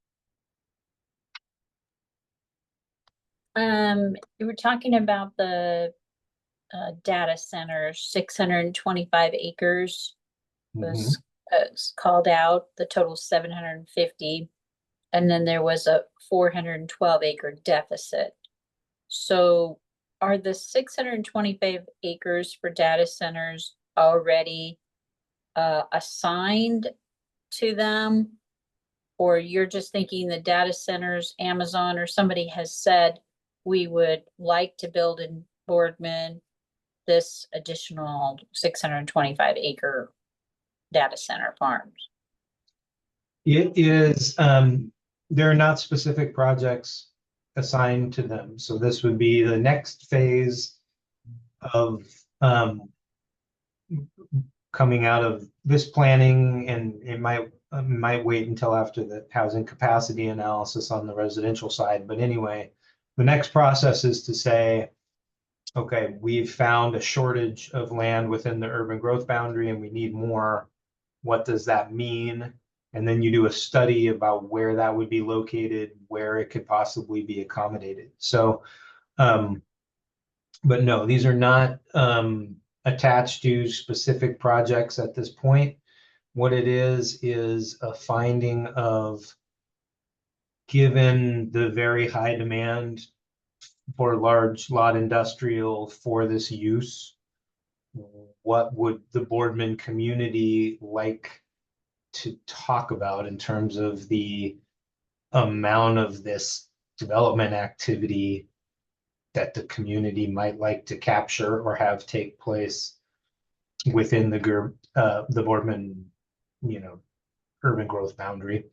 Speaker 5: You were talking about the data center, 625 acres was called out, the total 750. And then there was a 412 acre deficit. So are the 625 acres for data centers already assigned to them? Or you're just thinking the data centers, Amazon or somebody has said, we would like to build in Boardman this additional 625 acre data center farms?
Speaker 2: It is, there are not specific projects assigned to them. So this would be the next phase of coming out of this planning, and it might wait until after the housing capacity analysis on the residential side. But anyway, the next process is to say, okay, we've found a shortage of land within the urban growth boundary and we need more. What does that mean? And then you do a study about where that would be located, where it could possibly be accommodated. So, but no, these are not attached to specific projects at this point. What it is a finding of, given the very high demand for large lot industrial for this use, what would the Boardman community like to talk about in terms of the amount of this development activity that the community might like to capture or have take place within the Boardman, urban growth boundary,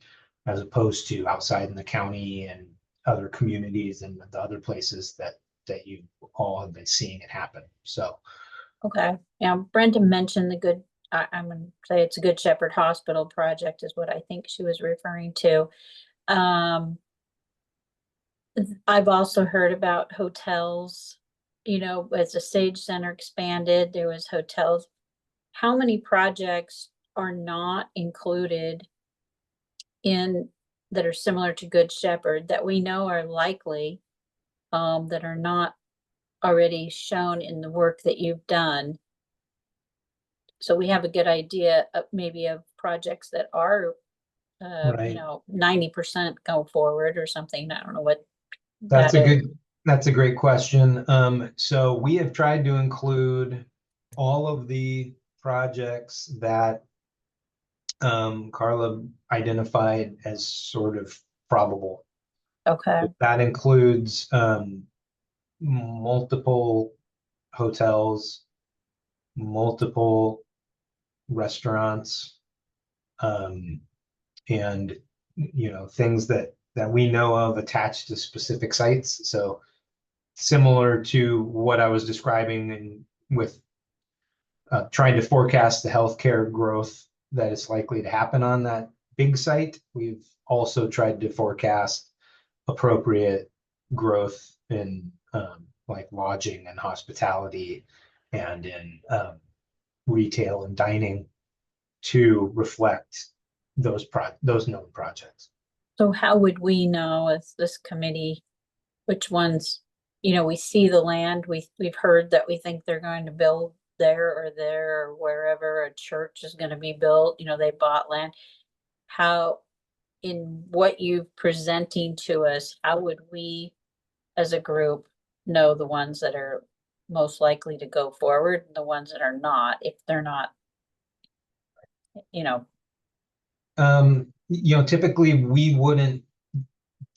Speaker 2: as opposed to outside in the county and other communities and the other places that you all have been seeing it happen. So,
Speaker 5: okay, yeah, Brenda mentioned I'm gonna say it's a Good Shepherd Hospital project is what I think she was referring to. I've also heard about hotels, as the Sage Center expanded, there was hotels. How many projects are not included that are similar to Good Shepherd that we know are likely, that are not already shown in the work that you've done? So we have a good idea of maybe of projects that are,
Speaker 2: right.
Speaker 5: 90% go forward or something. I don't know what
Speaker 2: That's a great question. So we have tried to include all of the projects that Carla identified as sort of probable.
Speaker 5: Okay.
Speaker 2: That includes multiple hotels, multiple restaurants, and things that we know of attached to specific sites. So similar to what I was describing with trying to forecast the healthcare growth that is likely to happen on that big site, we've also tried to forecast appropriate growth in like lodging and hospitality and in retail and dining to reflect those known projects.
Speaker 5: So how would we know as this committee, which ones, we see the land, we've heard that we think they're going to build there or wherever a church is going to be built, they bought land. How, in what you're presenting to us, how would we as a group know the ones that are most likely to go forward and the ones that are not, if they're not,
Speaker 2: typically we wouldn't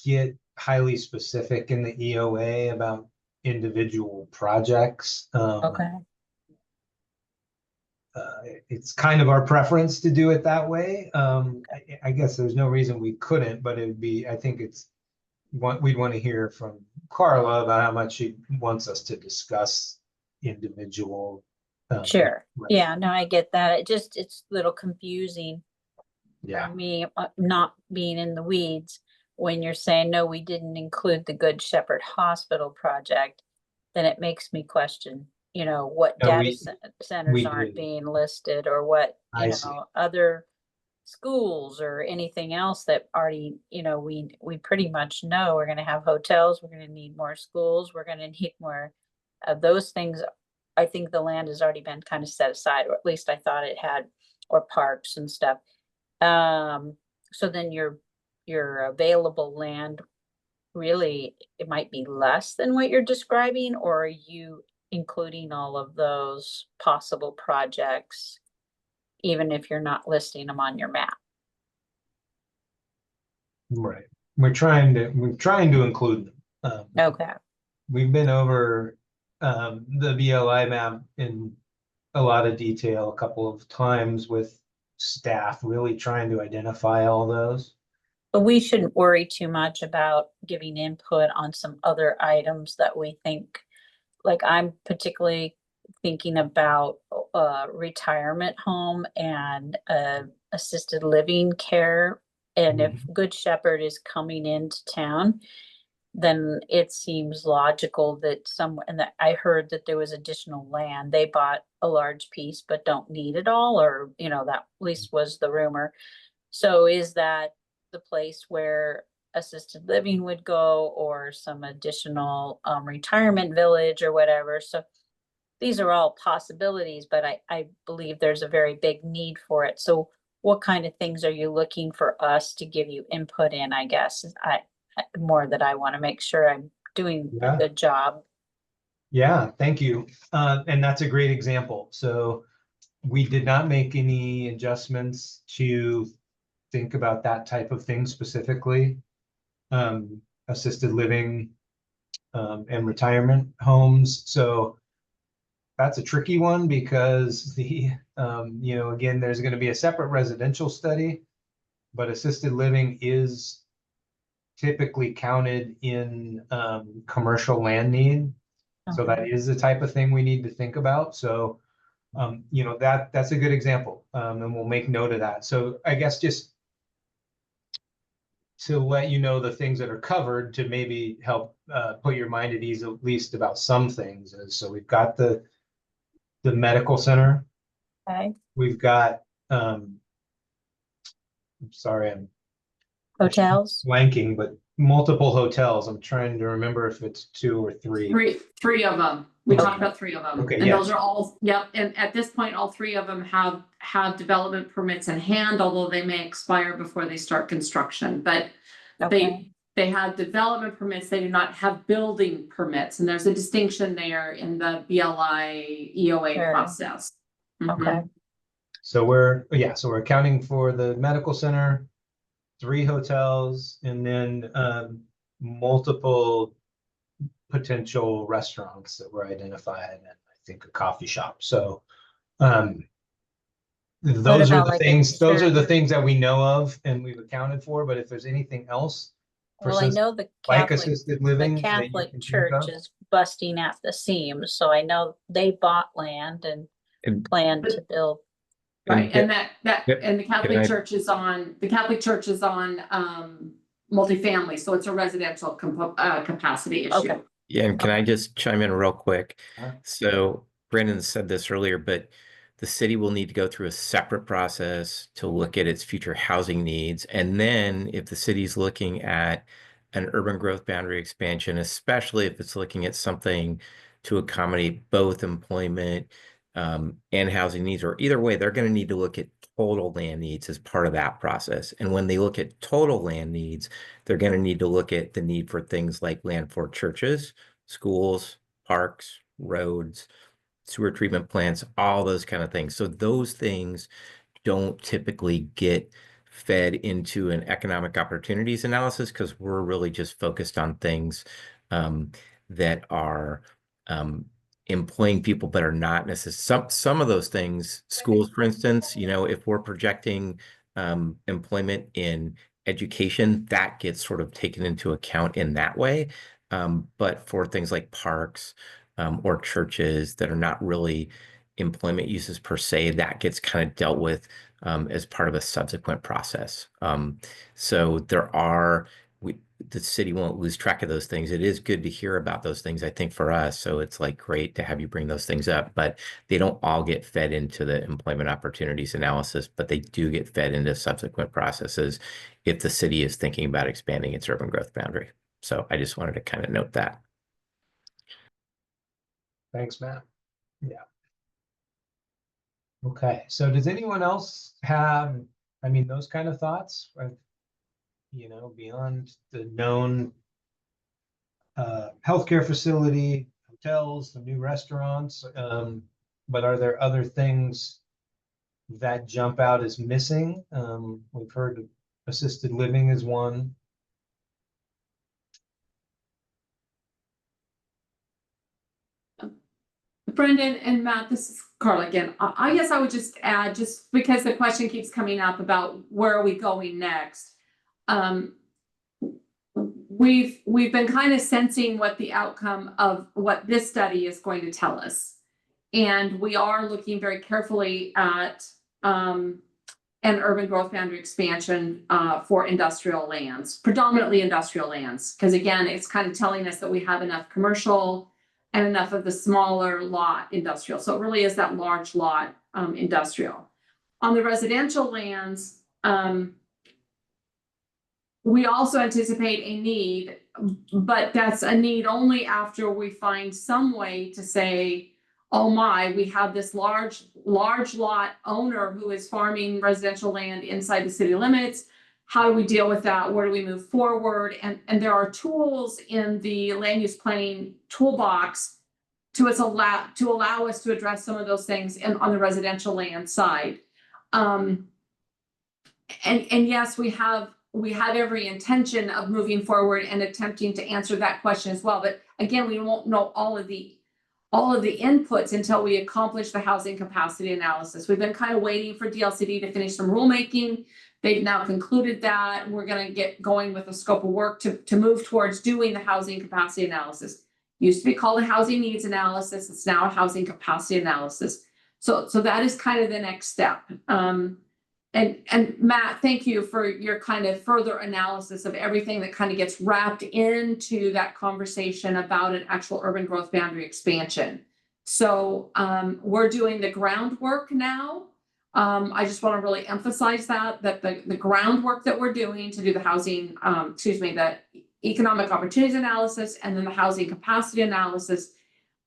Speaker 2: get highly specific in the EOA about individual projects.
Speaker 5: Okay,
Speaker 2: It's kind of our preference to do it that way. I guess there's no reason we couldn't, but it would be, I think we'd want to hear from Carla about how much she wants us to discuss individual.
Speaker 5: sure.
Speaker 2: Right.
Speaker 5: Yeah, no, I get that. It's a little confusing
Speaker 2: Yeah.
Speaker 5: for me, not being in the weeds. When you're saying, no, we didn't include the Good Shepherd Hospital project, then it makes me question, what
Speaker 2: No,
Speaker 5: data centers
Speaker 2: we
Speaker 5: aren't
Speaker 2: did.
Speaker 5: being listed, or what,
Speaker 2: I see.
Speaker 5: other schools or anything else that already, we pretty much know we're gonna have hotels, we're gonna need more schools, we're gonna need more of those things. I think the land has already been kind of set aside, or at least I thought it had, or parks and stuff. So then your available land, really, it might be less than what you're describing, or are you including all of those possible projects, even if you're not listing them on your map?
Speaker 2: Right. We're trying to include them.
Speaker 5: Okay,
Speaker 2: We've been over the BLI map in a lot of detail a couple of times with staff, really trying to identify all those.
Speaker 5: but we shouldn't worry too much about giving input on some other items that we think, like I'm particularly thinking about retirement home and assisted living care. And if Good Shepherd is coming into town, then it seems logical that and that I heard that there was additional land. They bought a large piece but don't need it all, or that at least was the rumor. So is that the place where assisted living would go, or some additional retirement village or whatever? So these are all possibilities, but I believe there's a very big need for it. So what kind of things are you looking for us to give you input in, I guess? More that I want to make sure I'm doing a good job.
Speaker 2: Yeah, thank you. And that's a great example. So we did not make any adjustments to think about that type of thing specifically. Assisted living and retirement homes. So that's a tricky one because again, there's going to be a separate residential study, but assisted living is typically counted in commercial land need. So that is the type of thing we need to think about. So, that's a good example, and we'll make note of that. So I guess just to let you know the things that are covered to maybe help put your mind at ease at least about some things. So we've got the medical center.
Speaker 5: Okay.
Speaker 2: We've got I'm sorry, I'm
Speaker 5: Hotels.
Speaker 2: blanking, but multiple hotels. I'm trying to remember if it's 2 or 3.
Speaker 1: Three of them. We
Speaker 2: Okay.
Speaker 1: talked about 3 of them.
Speaker 2: Okay,
Speaker 1: And
Speaker 2: yeah.
Speaker 1: those are all, yep. And at this point, all 3 of them have development permits in hand, although they may expire before they start construction. But
Speaker 5: Okay.
Speaker 1: they have development permits. They do not have building permits. And there's a distinction there in the BLI EOA
Speaker 5: Sure.
Speaker 1: process.
Speaker 5: Okay.
Speaker 2: So we're accounting for the medical center, 3 hotels, and then multiple potential restaurants that were identified, and I think a coffee shop. So those are
Speaker 5: about
Speaker 2: the
Speaker 5: like a
Speaker 2: things. Those are the
Speaker 5: church?
Speaker 2: things that we know of and we've accounted for. But if there's anything else,
Speaker 5: Well, I know the
Speaker 2: like
Speaker 5: Catholic,
Speaker 2: assisted living,
Speaker 5: the
Speaker 2: that you
Speaker 5: Catholic
Speaker 2: can think
Speaker 5: Church
Speaker 2: of?
Speaker 5: is busting at the seams, so I know they bought land and
Speaker 3: And-
Speaker 5: plan to build.
Speaker 1: Right, and
Speaker 3: Yep.
Speaker 1: and the Catholic
Speaker 3: I-
Speaker 1: Church is on multifamily, so it's a residential capacity issue.
Speaker 5: Okay.
Speaker 3: Yeah, and can I just chime in real quick?
Speaker 2: Huh?
Speaker 3: So Brandon said this earlier, but the city will need to go through a separate process to look at its future housing needs. And then if the city's looking at an urban growth boundary expansion, especially if it's looking at something to accommodate both employment and housing needs, or either way, they're going to need to look at total land needs as part of that process. And when they look at total land needs, they're going to need to look at the need for things like land for churches, schools, parks, roads, sewer treatment plants, all those kind of things. So those things don't typically get fed into an economic opportunities analysis because we're really just focused on things that are employing people but are not necessarily some of those things. Schools, for instance, if we're projecting employment in education, that gets sort of taken into account in that way. But for things like parks or churches that are not really employment uses per se, that gets kind of dealt with as part of a subsequent process. So the city won't lose track of those things. It is good to hear about those things, I think, for us. So it's like great to have you bring those things up, but they don't all get fed into the employment opportunities analysis, but they do get fed into subsequent processes if the city is thinking about expanding its urban growth boundary. So I just wanted to kind of note that.
Speaker 2: Thanks, Matt. Yeah. Okay, so does anyone else have, those kind of thoughts? Beyond the known healthcare facility, hotels, the new restaurants, but are there other things that jump out as missing? We've heard assisted living is one.
Speaker 1: Brendan and Matt, this is Carla again. I guess I would just add, just because the question keeps coming up about where are we going next. We've been kind of sensing what the outcome of what this study is going to tell us. And we are looking very carefully at an urban growth boundary expansion for industrial lands, predominantly industrial lands. Because again, it's kind of telling us that we have enough commercial and enough of the smaller lot industrial. So it really is that large lot industrial. On the residential lands, we also anticipate a need, but that's a need only after we find some way to say, oh my, we have this large lot owner who is farming residential land inside the city limits. How do we deal with that? Where do we move forward? And there are tools in the land use planning toolbox to allow us to address some of those things on the residential land side. And yes, we have every intention of moving forward and attempting to answer that question as well. But again, we won't know all of the inputs until we accomplish the housing capacity analysis. We've been kind of waiting for DLCD to finish some rulemaking. They've now concluded that. We're going to get going with a scope of work to move towards doing the housing capacity analysis. Used to be called a housing needs analysis. It's now a housing capacity analysis. So that is kind of the next step. And Matt, thank you for your kind of further analysis of everything that kind of gets wrapped into that conversation about an actual urban growth boundary expansion. So we're doing the groundwork now. I just want to really emphasize that the groundwork that we're doing to do the housing, the economic opportunities analysis and then the housing capacity analysis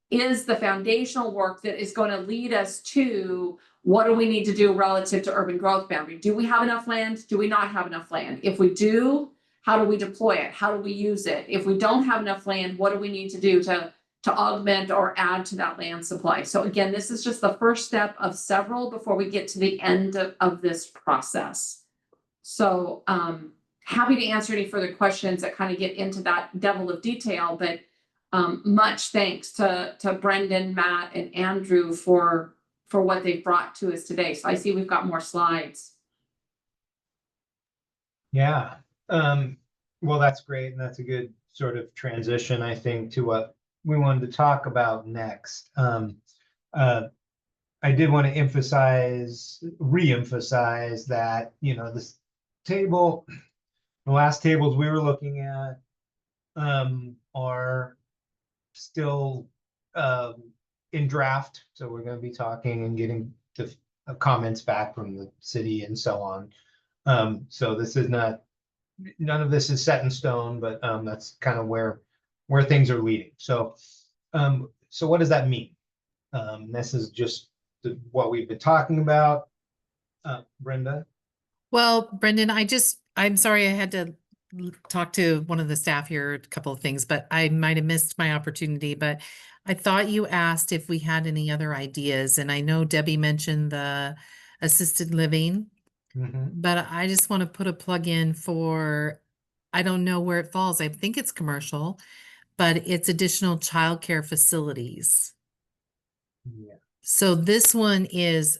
Speaker 1: is the foundational work that is going to lead us to what do we need to do relative to urban growth boundary? Do we have enough land? Do we not have enough land? If we do, how do we deploy it? How do we use it? If we don't have enough land, what do we need to do to augment or add to that land supply? So again, this is just the first step of several before we get to the end of this process. So happy to answer any further questions that kind of get into that level of detail, but much thanks to Brendan, Matt, and Andrew for what they've brought to us today. So I see we've got more slides.
Speaker 2: Yeah, well, that's great. And that's a good sort of transition, I think, to what we wanted to talk about next. I did want to re-emphasize that, this table, the last tables we were looking at are still in draft. So we're going to be talking and getting the comments back from the city and so on. So this is none of this is set in stone, but that's kind of where things are leading. So what does that mean? This is just what we've been talking about. Brenda?
Speaker 8: Well, Brendan, I'm sorry I had to talk to one of the staff here, a couple of things, but I might have missed my opportunity, but I thought you asked if we had any other ideas. And I know Debbie mentioned the assisted living.
Speaker 2: Mhm.
Speaker 8: but I just want to put a plug in for, I don't know where it falls. I think it's commercial, but it's additional childcare facilities.
Speaker 2: Yeah.
Speaker 8: So this one is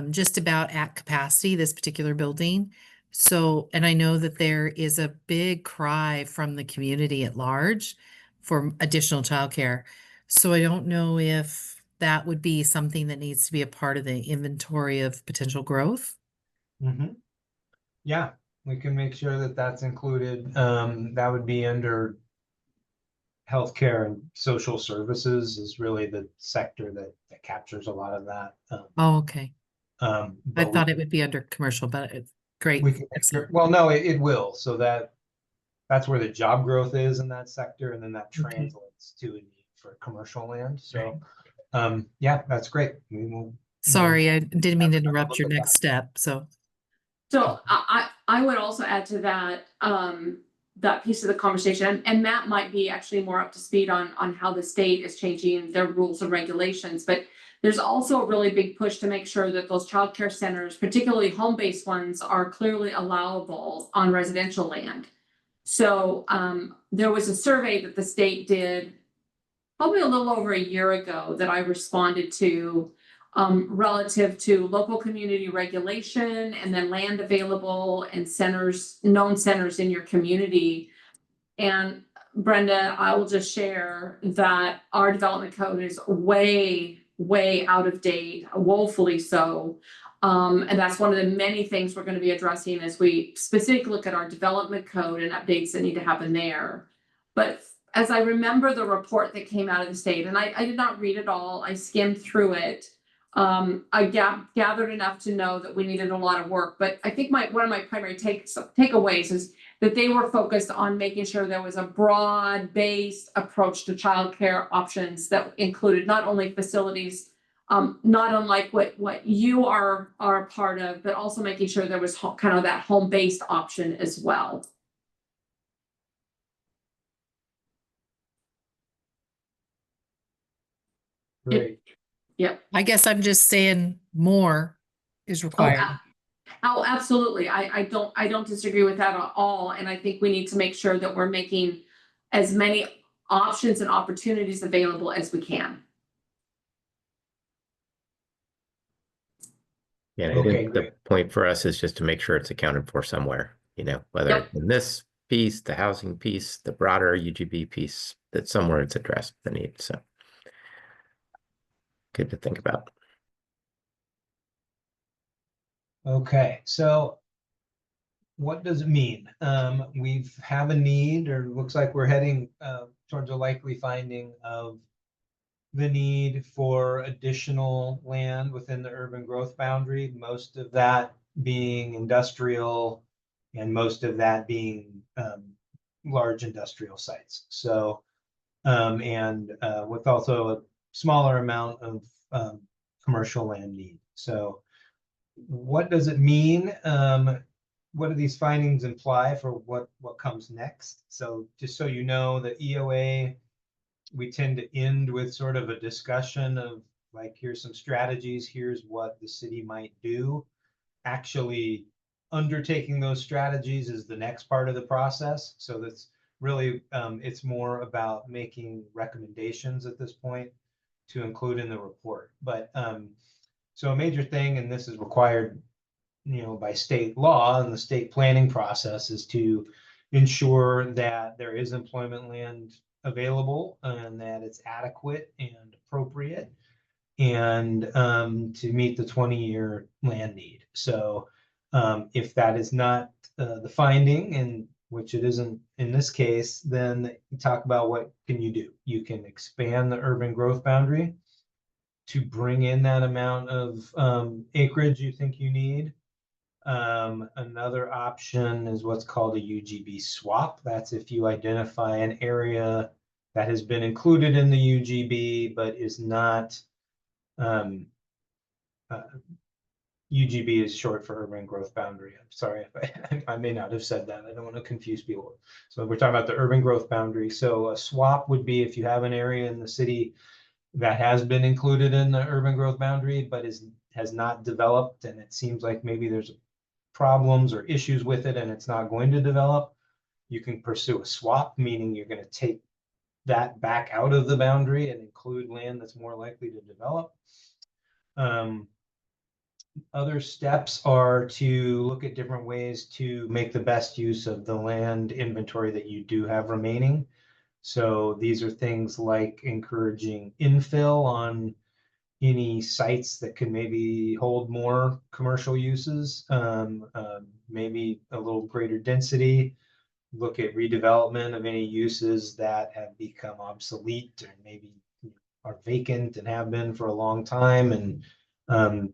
Speaker 8: just about at capacity, this particular building. So, and I know that there is a big cry from the community at large for additional childcare. So I don't know if that would be something that needs to be a part of the inventory of potential growth.
Speaker 2: Mhm. Yeah, we can make sure that that's included. That would be under healthcare and social services is really the sector that captures a lot of that.
Speaker 8: Oh, okay. I
Speaker 2: But
Speaker 8: thought it would be under commercial, but it's great.
Speaker 2: we can make
Speaker 8: Excellent.
Speaker 2: sure, well, no, it will. So that's where the job growth is in that sector, and then that
Speaker 8: Okay.
Speaker 2: translates to a need for commercial land. So,
Speaker 8: Right.
Speaker 2: yeah, that's great. We will.
Speaker 8: Sorry, I didn't mean to
Speaker 2: have a
Speaker 8: interrupt
Speaker 2: look
Speaker 8: your
Speaker 2: at
Speaker 8: next
Speaker 2: that.
Speaker 8: step, so.
Speaker 1: So I would also add to that, that piece of the conversation, and Matt might be actually more up to speed on how the state is changing their rules and regulations, but there's also a really big push to make sure that those childcare centers, particularly home-based ones, are clearly allowable on residential land. So there was a survey that the state did probably a little over a year ago that I responded to, relative to local community regulation and then land available and centers, known centers in your community. And Brenda, I will just share that our development code is way, way out of date, woefully so. And that's one of the many things we're going to be addressing as we specifically look at our development code and updates that need to happen there. But as I remember the report that came out of the state, and I did not read it all, I skimmed through it. I gathered enough to know that we needed a lot of work, but I think one of my primary takeaways is that they were focused on making sure there was a broad-based approach to childcare options that included not only facilities, not unlike what you are a part of, but also making sure there was kind of that home-based option as well.
Speaker 2: Great.
Speaker 1: Yep.
Speaker 8: I guess I'm just saying more is required.
Speaker 1: Oh, absolutely. I don't disagree with that at all. And I think we need to make sure that we're making as many options and opportunities available as we can.
Speaker 3: Yeah, I
Speaker 2: Okay,
Speaker 3: think the
Speaker 2: great.
Speaker 3: point for us is just to make sure it's accounted for somewhere, whether
Speaker 1: Yep.
Speaker 3: it's in this piece, the housing piece, the broader UGB piece, that somewhere it's addressed the need. So good to think about.
Speaker 2: Okay, so what does it mean? We have a need, or looks like we're heading towards a likely finding of the need for additional land within the urban growth boundary, most of that being industrial and most of that being large industrial sites. So, and with also a smaller amount of commercial land need. So what does it mean? What do these findings imply for what comes next? So just so you know, the EOA, we tend to end with sort of a discussion of like, here's some strategies, here's what the city might do. Actually undertaking those strategies is the next part of the process. So that's really, it's more about making recommendations at this point to include in the report. But so a major thing, and this is required, by state law and the state planning process, is to ensure that there is employment land available and that it's adequate and appropriate, and to meet the 20-year land need. So if that is not the finding, and which it isn't in this case, then you talk about what can you do. You can expand the urban growth boundary to bring in that amount of acreage you think you need. Another option is what's called a UGB swap. That's if you identify an area that has been included in the UGB but is not, UGB is short for urban growth boundary. I'm sorry if I may not have said that. I don't want to confuse people. So we're talking about the urban growth boundary. So a swap would be if you have an area in the city that has been included in the urban growth boundary but has not developed, and it seems like maybe there's a problems or issues with it and it's not going to develop, you can pursue a swap, meaning you're going to take that back out of the boundary and include land that's more likely to develop. Other steps are to look at different ways to make the best use of the land inventory that you do have remaining. So these are things like encouraging infill on any sites that can maybe hold more commercial uses, maybe a little greater density. Look at redevelopment of any uses that have become obsolete or maybe are vacant and have been for a long time, and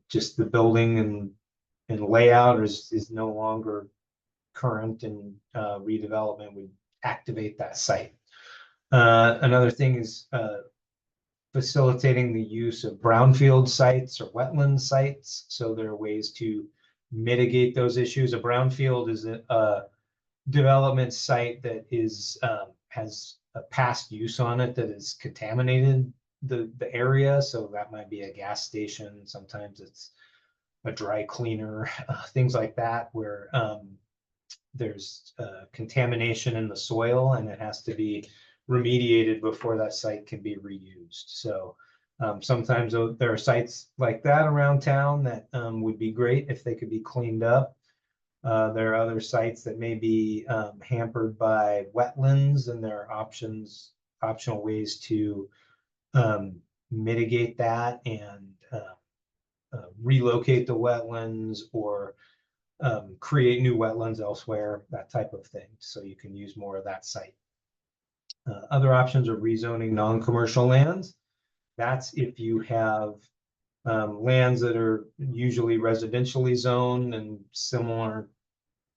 Speaker 2: just the building and layout is no longer current, and redevelopment would activate that site. Another thing is facilitating the use of brownfield sites or wetland sites. So there are ways to mitigate those issues. A brownfield is a development site that is has a past use on it that has contaminated the area. So that might be a gas station. Sometimes it's a dry cleaner, things like that, where there's contamination in the soil and it has to be remediated before that site can be reused. So sometimes there are sites like that around town that would be great if they could be cleaned up. There are other sites that may be hampered by wetlands, and there are optional ways to mitigate that and relocate the wetlands or create new wetlands elsewhere, that type of thing. So you can use more of that site. Other options are rezoning non-commercial lands. That's if you have lands that are usually residentially zoned and similar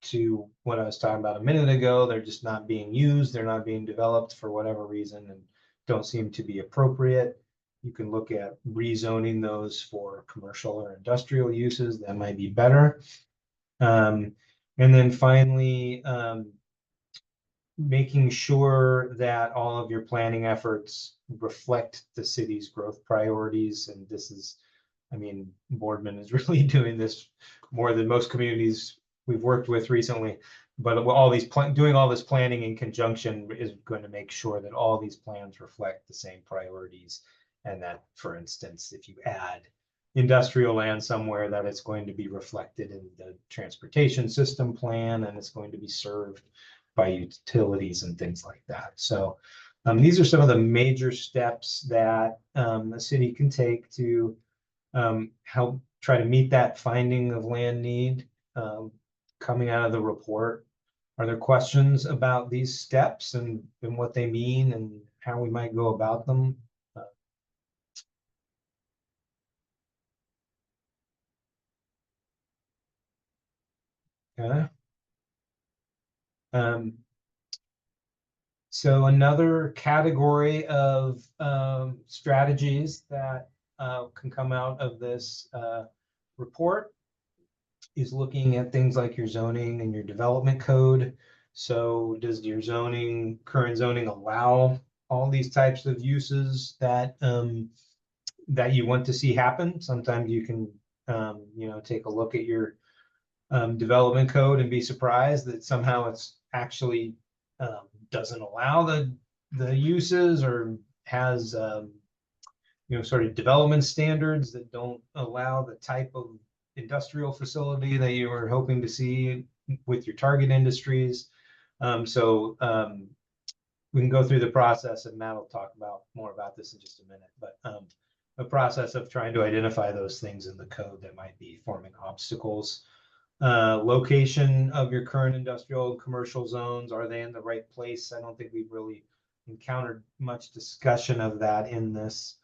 Speaker 2: to what I was talking about a minute ago. They're just not being used. They're not being developed for whatever reason and don't seem to be appropriate. You can look at rezoning those for commercial or industrial uses. That might be better. And then finally, making sure that all of your planning efforts reflect the city's growth priorities. And this is, I mean, Boardman is really doing this more than most communities we've worked with recently. But all these doing all this planning in conjunction is going to make sure that all these plans reflect the same priorities. And that, for instance, if you add industrial land somewhere, that it's going to be reflected in the transportation system plan and it's going to be served by utilities and things like that. So these are some of the major steps that the city can take to help try to meet that finding of land need coming out of the report. Are there questions about these steps and what they mean and how we might go about them? Okay. So another category of strategies that can come out of this report is looking at things like your zoning and your development code. So does your current zoning allow all these types of uses that that you want to see happen? Sometimes you can take a look at your development code and be surprised that somehow it's actually doesn't allow the uses or has sort of development standards that don't allow the type of industrial facility that you were hoping to see with your target industries. We can go through the process, and Matt will talk more about this in just a minute, but a process of trying to identify those things in the code that might be forming obstacles. Location of your current industrial and commercial zones, are they in the right place? I don't think we've really encountered much discussion of that in this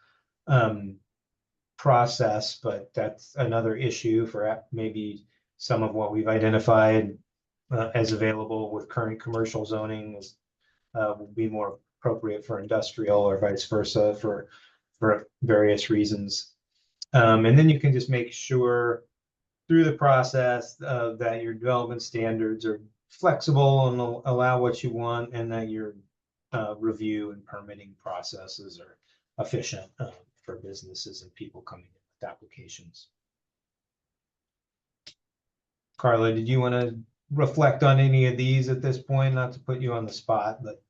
Speaker 2: process, but that's another issue for maybe some of what we've identified as available with current commercial zoning will be more appropriate for industrial or vice versa for various reasons. And then you can just make sure through the process that your development standards are flexible and allow what you want, and that your review and permitting processes are efficient for businesses and people coming in with applications. Carla, did you want to reflect on any of these at this point? Not to put you on the spot, but.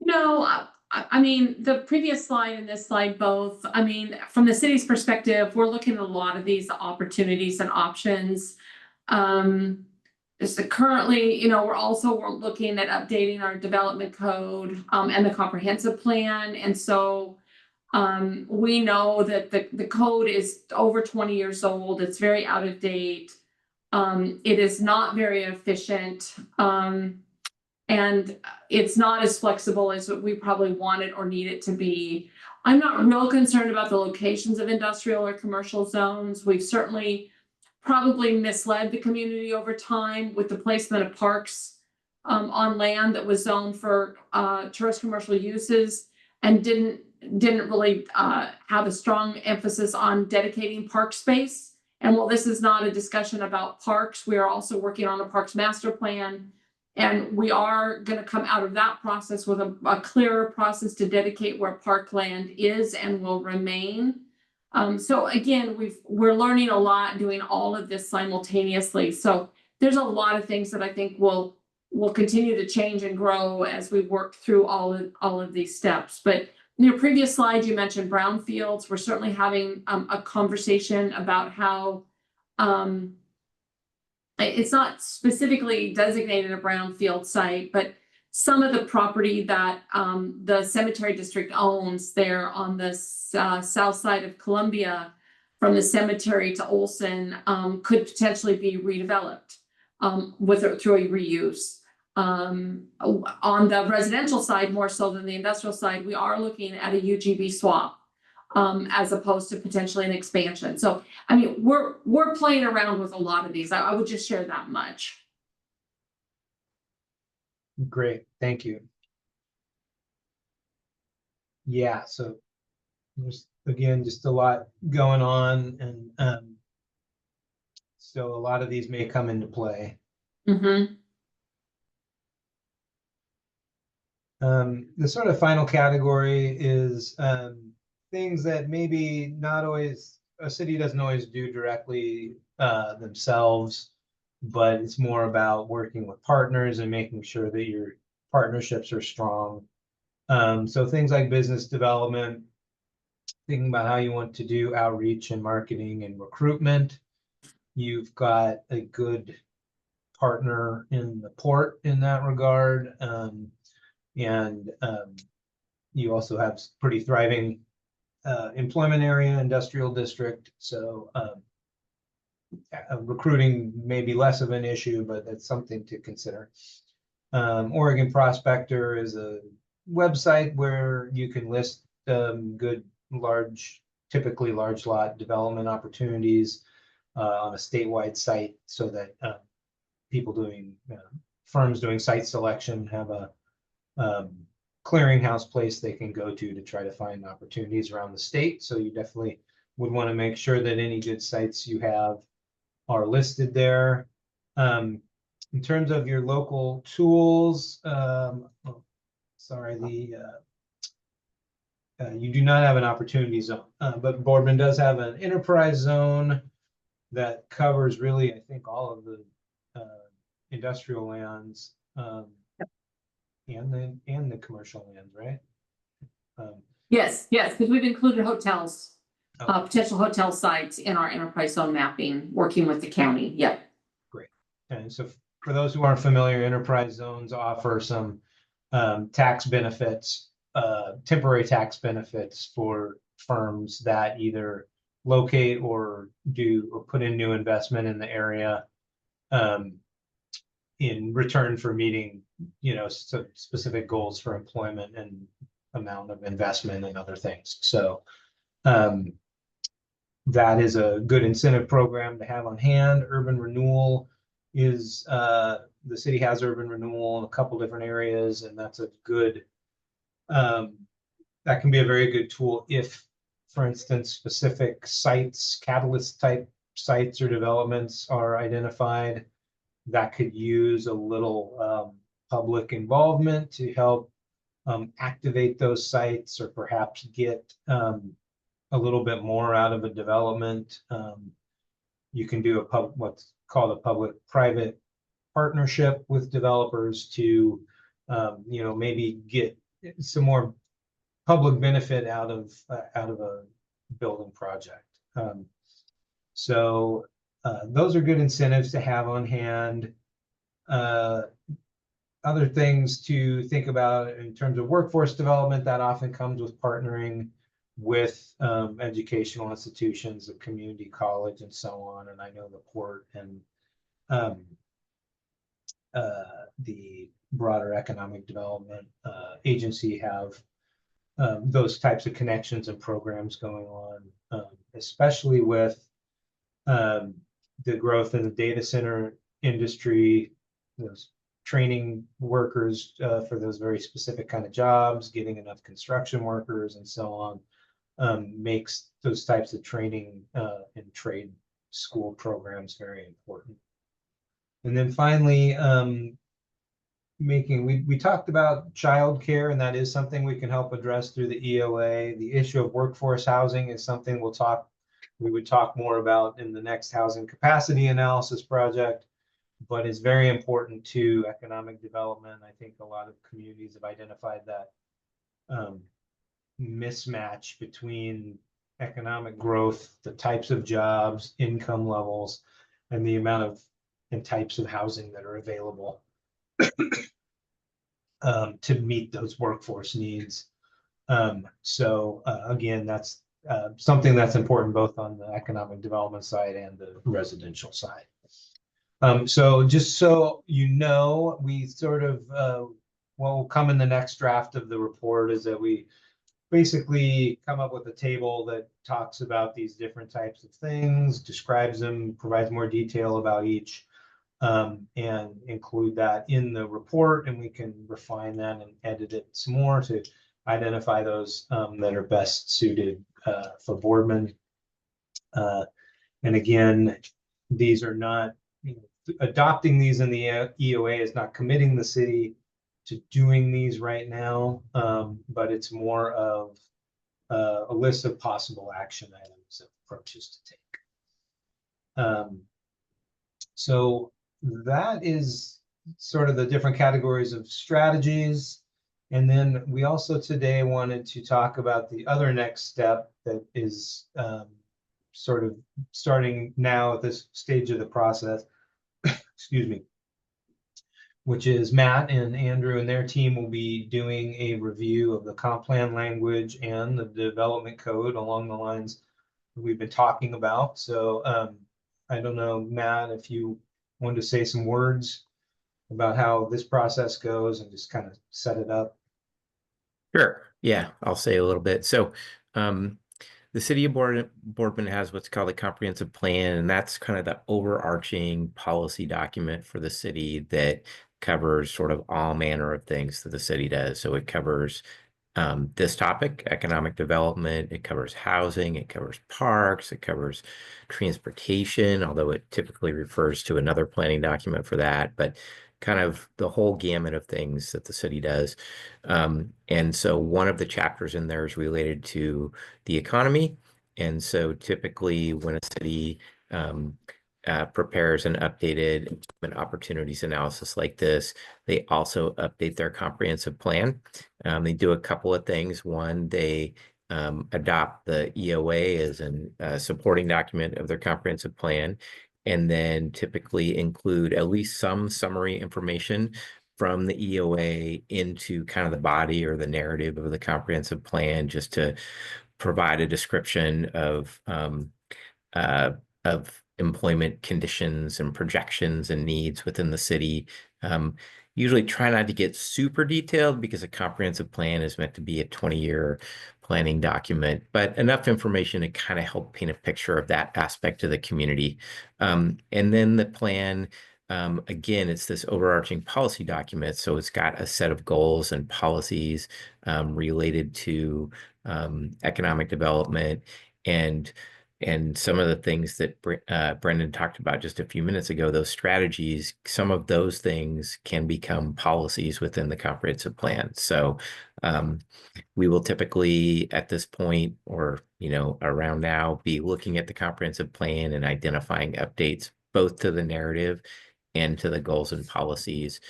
Speaker 1: No, I mean, the previous slide and this slide both, I mean, from the city's perspective, we're looking at a lot of these opportunities and options. So currently, you know, we're looking at updating our development code and the comprehensive plan. And so we know that the code is over 20 years old. It's very out of date. It is not very efficient. And it's not as flexible as we probably want it or need it to be. I'm not real concerned about the locations of industrial or commercial zones. We've certainly probably misled the community over time with the placement of parks on land that was zoned for tourist commercial uses and didn't really have a strong emphasis on dedicating park space. And while this is not a discussion about parks, we are also working on a parks master plan. And we are going to come out of that process with a clearer process to dedicate where parkland is and will remain. So again, we're learning a lot doing all of this simultaneously. So there's a lot of things that I think will continue to change and grow as we work through all of these steps. But in your previous slide, you mentioned brownfields. We're certainly having a conversation about how it's not specifically designated a brownfield site, but some of the property that the cemetery district owns there on the south side of Columbia, from the cemetery to Olson, could potentially be redeveloped through a reuse. On the residential side, more so than the industrial side, we are looking at a UGB swap as opposed to potentially an expansion. So, I mean, we're playing around with a lot of these. I would just share that much.
Speaker 2: Great, thank you. Yeah, so there's again just a lot going on, and so a lot of these may come into play.
Speaker 1: Mm-hmm.
Speaker 2: The sort of final category is things that maybe not always a city doesn't always do directly themselves, but it's more about working with partners and making sure that your partnerships are strong. So things like business development, thinking about how you want to do outreach and marketing and recruitment. You've got a good partner in the port in that regard. You also have pretty thriving employment area, industrial district. So recruiting may be less of an issue, but that's something to consider. Oregon Prospector is a website where you can list good, typically large lot development opportunities on a statewide site, so that firms doing site selection have a clearinghouse place they can go to try to find opportunities around the state. So you definitely would want to make sure that any good sites you have are listed there. In terms of your local tools, you do not have an opportunity zone, but Boardman does have an enterprise zone that covers really, I think, all of the industrial lands. And the commercial lands, right?
Speaker 1: Yes, because we've included hotels, potential hotel sites in our enterprise zone mapping, working with the county. Yep.
Speaker 2: Great. And so for those who aren't familiar, enterprise zones offer some tax benefits, temporary tax benefits for firms that either locate or put in new investment in the area in return for meeting, some specific goals for employment and amount of investment and other things. So that is a good incentive program to have on hand. Urban renewal is the city has urban renewal in a couple different areas, and that's a good that can be a very good tool if, for instance, specific sites, catalyst type sites or developments are identified that could use a little public involvement to help activate those sites, or perhaps get a little bit more out of a development. You can do what's called a public-private partnership with developers to, maybe get some more public benefit out of a building project. So those are good incentives to have on hand. Other things to think about in terms of workforce development, that often comes with partnering with educational institutions, a community college, and so on. And I know the port and the broader economic development agency have those types of connections and programs going on, especially with the growth in the data center industry, those training workers for those very specific kind of jobs, getting enough construction workers and so on, makes those types of training and trade school programs very important. And then finally, we talked about childcare, and that is something we can help address through the EOA. The issue of workforce housing is something we would talk more about in the next housing capacity analysis project, but it's very important to economic development. I think a lot of communities have identified that mismatch between economic growth, the types of jobs, income levels, and the amount of and types of housing that are available to meet those workforce needs. Again, that's something that's important both on the economic development side and the residential side. So just so you know, we sort of, what will come in the next draft of the report is that we basically come up with a table that talks about these different types of things, describes them, provides more detail about each, and include that in the report, and we can refine that and edit it some more to identify those that are best suited for Boardman. And again, these are not, adopting these in the EOA is not committing the city to doing these right now, but it's more of a list of possible action items and approaches to take. So that is sort of the different categories of strategies. And then we also today wanted to talk about the other next step that is sort of starting now at this stage of the process, excuse me, which is Matt and Andrew and their team will be doing a review of the comp plan language and the development code along the lines we've been talking about. So I don't know, Matt, if you wanted to say some words about how this process goes and just kind of set it up.
Speaker 3: Sure. Yeah, I'll say a little bit. So the city of Boardman has what's called a comprehensive plan, and that's kind of the overarching policy document for the city that covers sort of all manner of things that the city does. So it covers this topic, economic development, it covers housing, it covers parks, it covers transportation, although it typically refers to another planning document for that, but kind of the whole gamut of things that the city does. And so one of the chapters in there is related to the economy. And so typically when a city prepares an updated investment opportunities analysis like this, they also update their comprehensive plan. They do a couple of things. One, they adopt the EOA as a supporting document of their comprehensive plan, and then typically include at least some summary information from the EOA into kind of the body or the narrative of the comprehensive plan, just to provide a description of employment conditions and projections and needs within the city. Usually try not to get super detailed because a comprehensive plan is meant to be a 20-year planning document, but enough information to kind of help paint a picture of that aspect of the community. And then the plan, again, it's this overarching policy document. So it's got a set of goals and policies related to economic development, and some of the things that Brendan talked about just a few minutes ago, those strategies, some of those things can become policies within the comprehensive plan. So we will typically at this point, or around now, be looking at the comprehensive plan and identifying updates both to the narrative and to the goals and policies.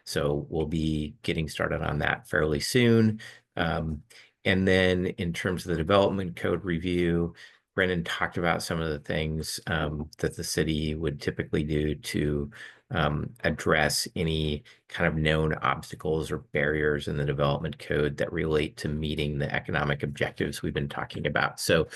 Speaker 3: So we'll be getting started on that fairly soon. And then in terms of the development code review, Brendan talked about some of the things that the city would typically do to address any kind of known obstacles or barriers in the development code that relate to meeting the economic objectives we've been talking about. So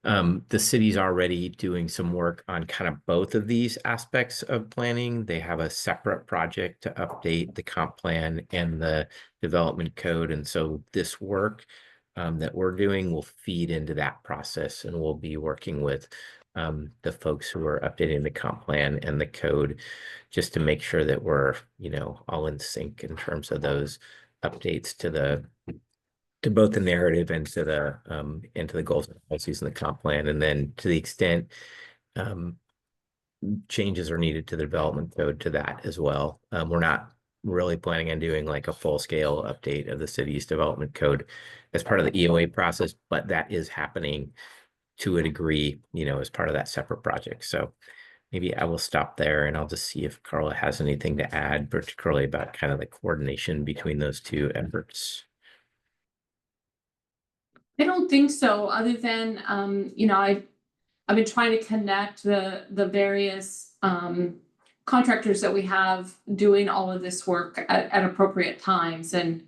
Speaker 3: the city's already doing some work on kind of both of these aspects of planning. They have a separate project to update the comp plan and the development code. And so this work that we're doing will feed into that process, and we'll be working with the folks who are updating the comp plan and the code just to make sure that we're, you know, all in sync in terms of those updates to both the narrative and to the goals and policies in the comp plan. And then to the extent changes are needed to the development code to that as well. We're not really planning on doing like a full scale update of the city's development code as part of the EOA process, but that is happening to a degree, you know, as part of that separate project. So maybe I will stop there and I'll just see if Carla has anything to add, particularly about kind of the coordination between those two efforts.
Speaker 1: I don't think so, other than, you know, I've been trying to connect the various contractors that we have doing all of this work at appropriate times. And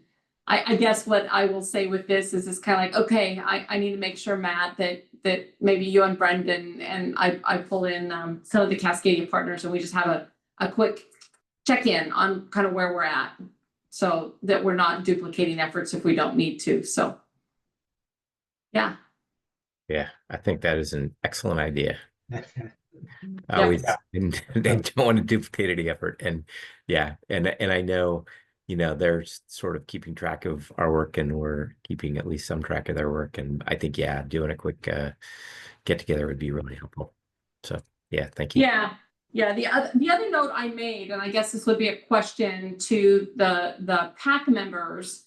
Speaker 1: I guess what I will say with this is it's kind of like, okay, I need to make sure, Matt, that maybe you and Brendan and I pull in some of the Cascadia partners and we just have a quick check-in on kind of where we're at, so that we're not duplicating efforts if we don't need to. So yeah.
Speaker 3: Yeah, I think that is an excellent idea. I
Speaker 1: Yeah.
Speaker 3: always they don't want to duplicate any effort. And yeah, and I know, you know, they're sort of keeping track of our work and we're keeping at least some track of their work. And I think, yeah, doing a quick get together would be really helpful. So yeah, thank you.
Speaker 1: Yeah. Yeah, the other note I made, and I guess this would be a question to the PAC members.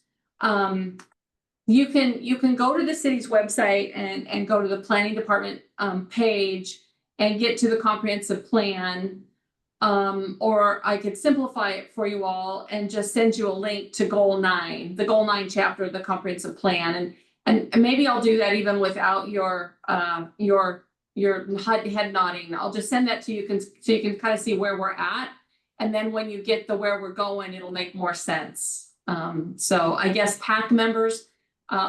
Speaker 1: You can go to the city's website and go to the planning department page and get to the comprehensive plan. Or I could simplify it for you all and just send you a link to Goal 9, the Goal 9 chapter of the comprehensive plan. And maybe I'll do that even without your head nodding. I'll just send that to you so you can kind of see where we're at. And then when you get to where we're going, it'll make more sense. So I guess PAC members,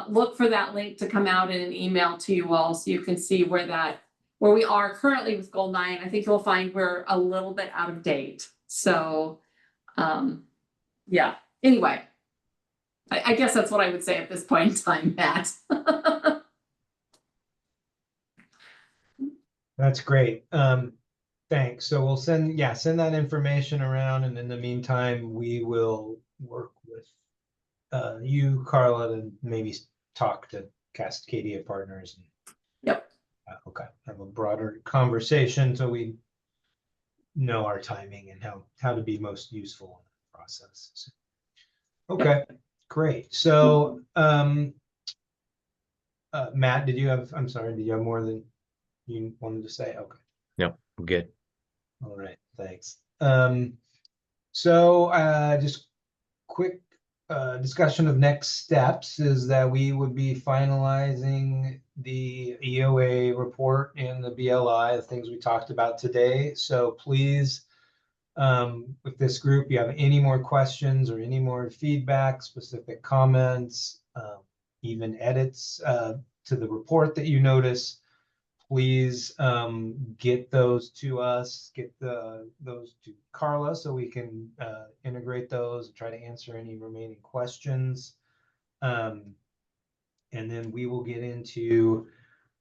Speaker 1: look for that link to come out in an email to you all so you can see where we are currently with Goal 9. I think you'll find we're a little bit out of date. So yeah, anyway, I guess that's what I would say at this point in time, Matt.
Speaker 2: That's great. Thanks. So we'll send that information around, and in the meantime, we will work with you, Carla, to maybe talk to Cascadia partners.
Speaker 1: Yep.
Speaker 2: Okay. Have a broader conversation so we know our timing and how to be most useful in the process. Okay, great. So Matt, did you have more than you wanted to say? Okay.
Speaker 3: No, I'm good.
Speaker 2: All right, thanks. So just quick discussion of next steps is that we would be finalizing the EOA report and the BLI, the things we talked about today. So please, with this group, you have any more questions or any more feedback, specific comments, even edits to the report that you notice, please get those to us, get those to Carla so we can integrate those and try to answer any remaining questions. And then we will get into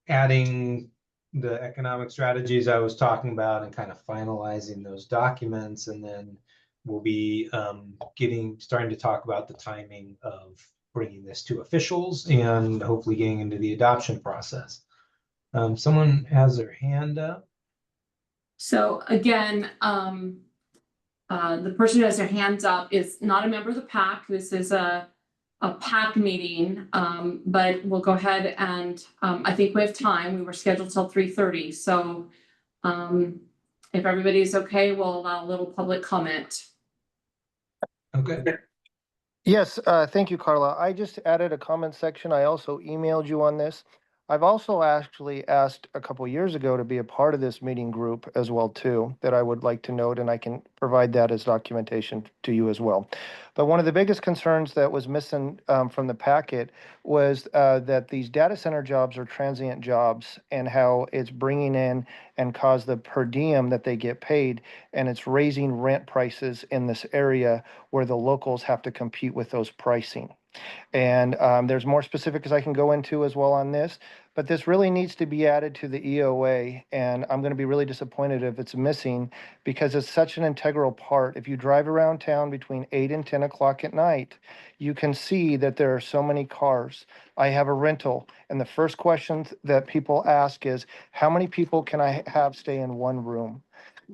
Speaker 2: adding the economic strategies I was talking about and kind of finalizing those documents. And then we'll be starting to talk about the timing of bringing this to officials and hopefully getting into the adoption process. Someone has their hand up.
Speaker 1: So again, the person who has their hands up is not a member of the PAC. This is a PAC meeting, but we'll go ahead and I think we have time. We were scheduled till 3:30. So If everybody's okay, we'll allow a little public comment.
Speaker 2: Okay.
Speaker 10: Yes, thank you, Carla. I just added a comment section. I also emailed you on this. I've also actually asked a couple years ago to be a part of this meeting group as well too, that I would like to note, and I can provide that as documentation to you as well. But one of the biggest concerns that was missing from the packet was that these data center jobs are transient jobs and how it's bringing in and cause the per diem that they get paid, and it's raising rent prices in this area where the locals have to compete with those pricing. And there's more specifics I can go into as well on this, but this really needs to be added to the EOA. And I'm going to be really disappointed if it's missing because it's such an integral part. If you drive around town between 8 and 10 o'clock at night, you can see that there are so many cars. I have a rental, and the first question that people ask is, how many people can I have stay in one room?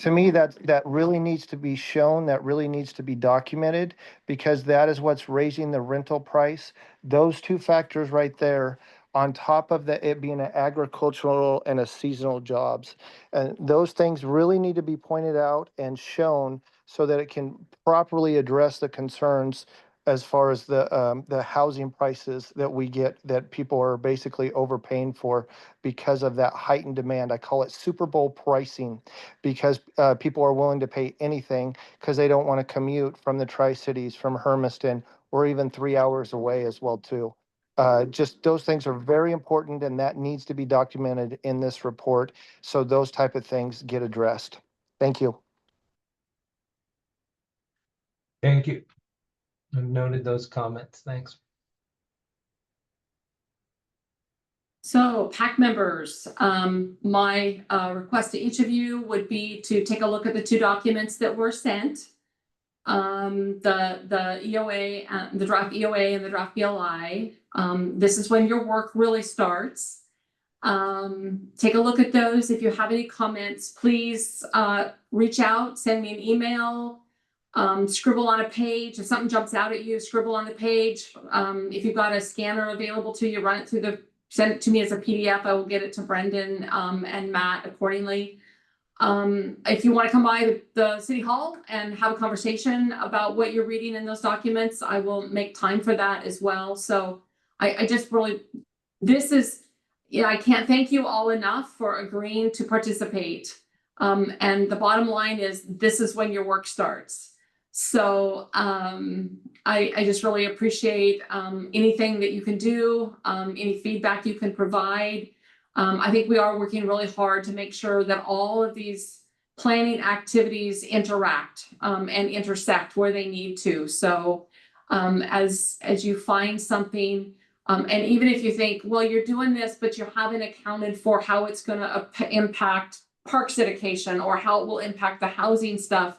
Speaker 10: To me, that really needs to be shown, that really needs to be documented, because that is what's raising the rental price. Those two factors right there, on top of it being an agricultural and a seasonal jobs. And those things really need to be pointed out and shown so that it can properly address the concerns as far as the housing prices that we get, that people are basically overpaying for because of that heightened demand. I call it Super Bowl pricing, because people are willing to pay anything because they don't want to commute from the Tri-Cities, from Hermiston, or even 3 hours away as well too. Just those things are very important, and that needs to be documented in this report so those type of things get addressed. Thank you.
Speaker 2: Thank you. I've noted those comments. Thanks.
Speaker 1: So PAC members, my request to each of you would be to take a look at the two documents that were sent. The EOA, the draft EOA and the draft BLI. This is when your work really starts. Take a look at those. If you have any comments, please reach out, send me an email, scribble on a page. If something jumps out at you, scribble on the page. If you've got a scanner available to you, run it through send it to me as a PDF. I will get it to Brendan and Matt accordingly. If you want to come by the City Hall and have a conversation about what you're reading in those documents, I will make time for that as well. So I just really, this is, I can't thank you all enough for agreeing to participate. And the bottom line is, this is when your work starts. So I just really appreciate anything that you can do, any feedback you can provide. I think we are working really hard to make sure that all of these planning activities interact and intersect where they need to. So as you find something, and even if you think, well, you're doing this, but you haven't accounted for how it's going to impact park dedication or how it will impact the housing stuff,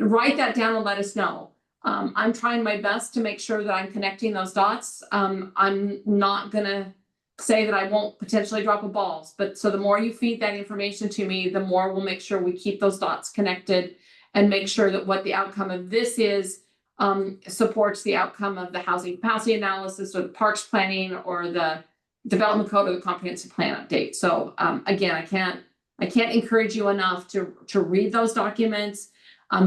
Speaker 1: write that down and let us know. I'm trying my best to make sure that I'm connecting those dots. I'm not going to say that I won't potentially drop a balls, but so the more you feed that information to me, the more we'll make sure we keep those dots connected and make sure that what the outcome of this is supports the outcome of the housing capacity analysis or the parks planning or the development code or the comprehensive plan update. So again, I can't encourage you enough to read those documents.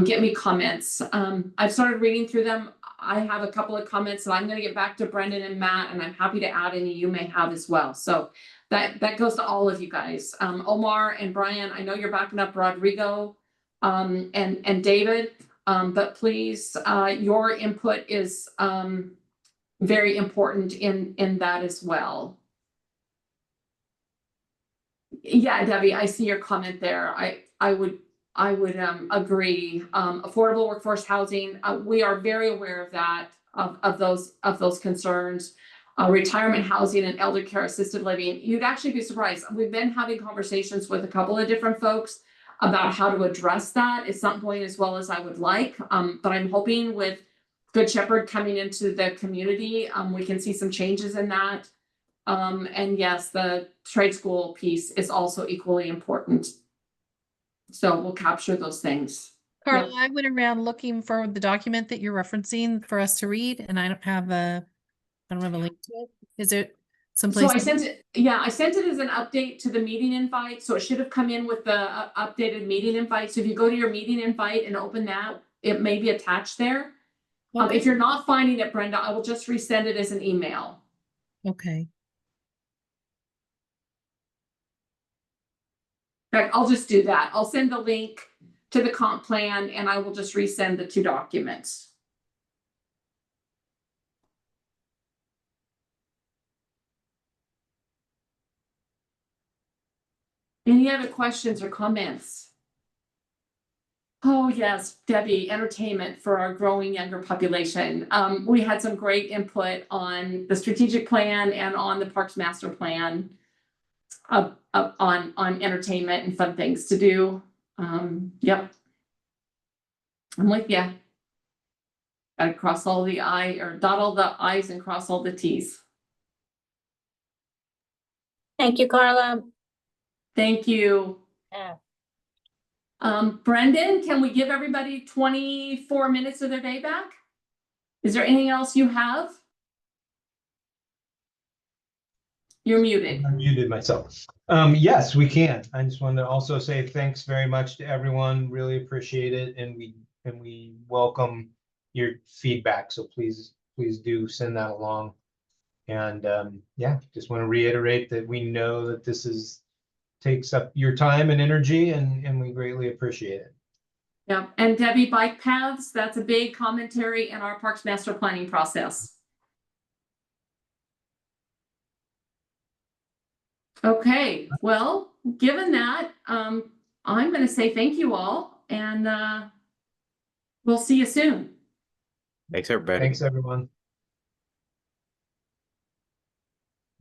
Speaker 1: Get me comments. I've started reading through them. I have a couple of comments that I'm going to get back to Brendan and Matt, and I'm happy to add any you may have as well. So that goes to all of you guys. Omar and Brian, I know you're backing up Rodrigo and David, but please, your input is very important in that as well. Yeah, Debbie, I see your comment there. I would agree. Affordable workforce housing, we are very aware of that, of those concerns. Retirement housing and elder care assisted living. You'd actually be surprised. We've been having conversations with a couple of different folks about how to address that. It's not going as well as I would like, but I'm hoping with Good Shepherd coming into the community, we can see some changes in that. And yes, the trade school piece is also equally important. So we'll capture those things.
Speaker 8: Carla,
Speaker 1: Yep.
Speaker 8: I went around looking for the document that you're referencing for us to read, and I don't have a link to it.
Speaker 1: So
Speaker 8: someplace?
Speaker 1: I sent it, yeah, I sent it as an update to the meeting invite, so it should have come in with the updated meeting invite. So if you go to your meeting invite and open that, it may be attached there.
Speaker 8: Okay.
Speaker 1: If you're not finding it, Brenda, I will just resend it as an email.
Speaker 8: Okay.
Speaker 1: In fact, I'll just do that. I'll send the link to the comp plan and I will just resend the 2 documents. Any other questions or comments? Oh, yes, Debbie, entertainment for our growing younger population. We had some great input on the strategic plan and on the Parks Master Plan on entertainment and fun things to do. Yep. I'm with you. Gotta cross all the dot all the I's and cross all the T's.
Speaker 5: Thank you, Carla.
Speaker 1: Thank you.
Speaker 5: Yeah.
Speaker 1: Brendan, can we give everybody 24 minutes of their day back? Is there anything else you have? You're muted.
Speaker 2: I muted myself. Yes, we can. I just wanted to also say thanks very much to everyone. Really appreciate it, and we welcome your feedback. So please do send that along. And yeah, just want to reiterate that we know that this takes up your time and energy, and we greatly appreciate it.
Speaker 1: Yeah, and Debbie, bike paths, that's a big commentary in our Parks Master Planning process. Okay, well, given that, I'm going to say thank you all, and we'll see you soon.
Speaker 3: Thanks, everybody.
Speaker 2: Thanks, everyone.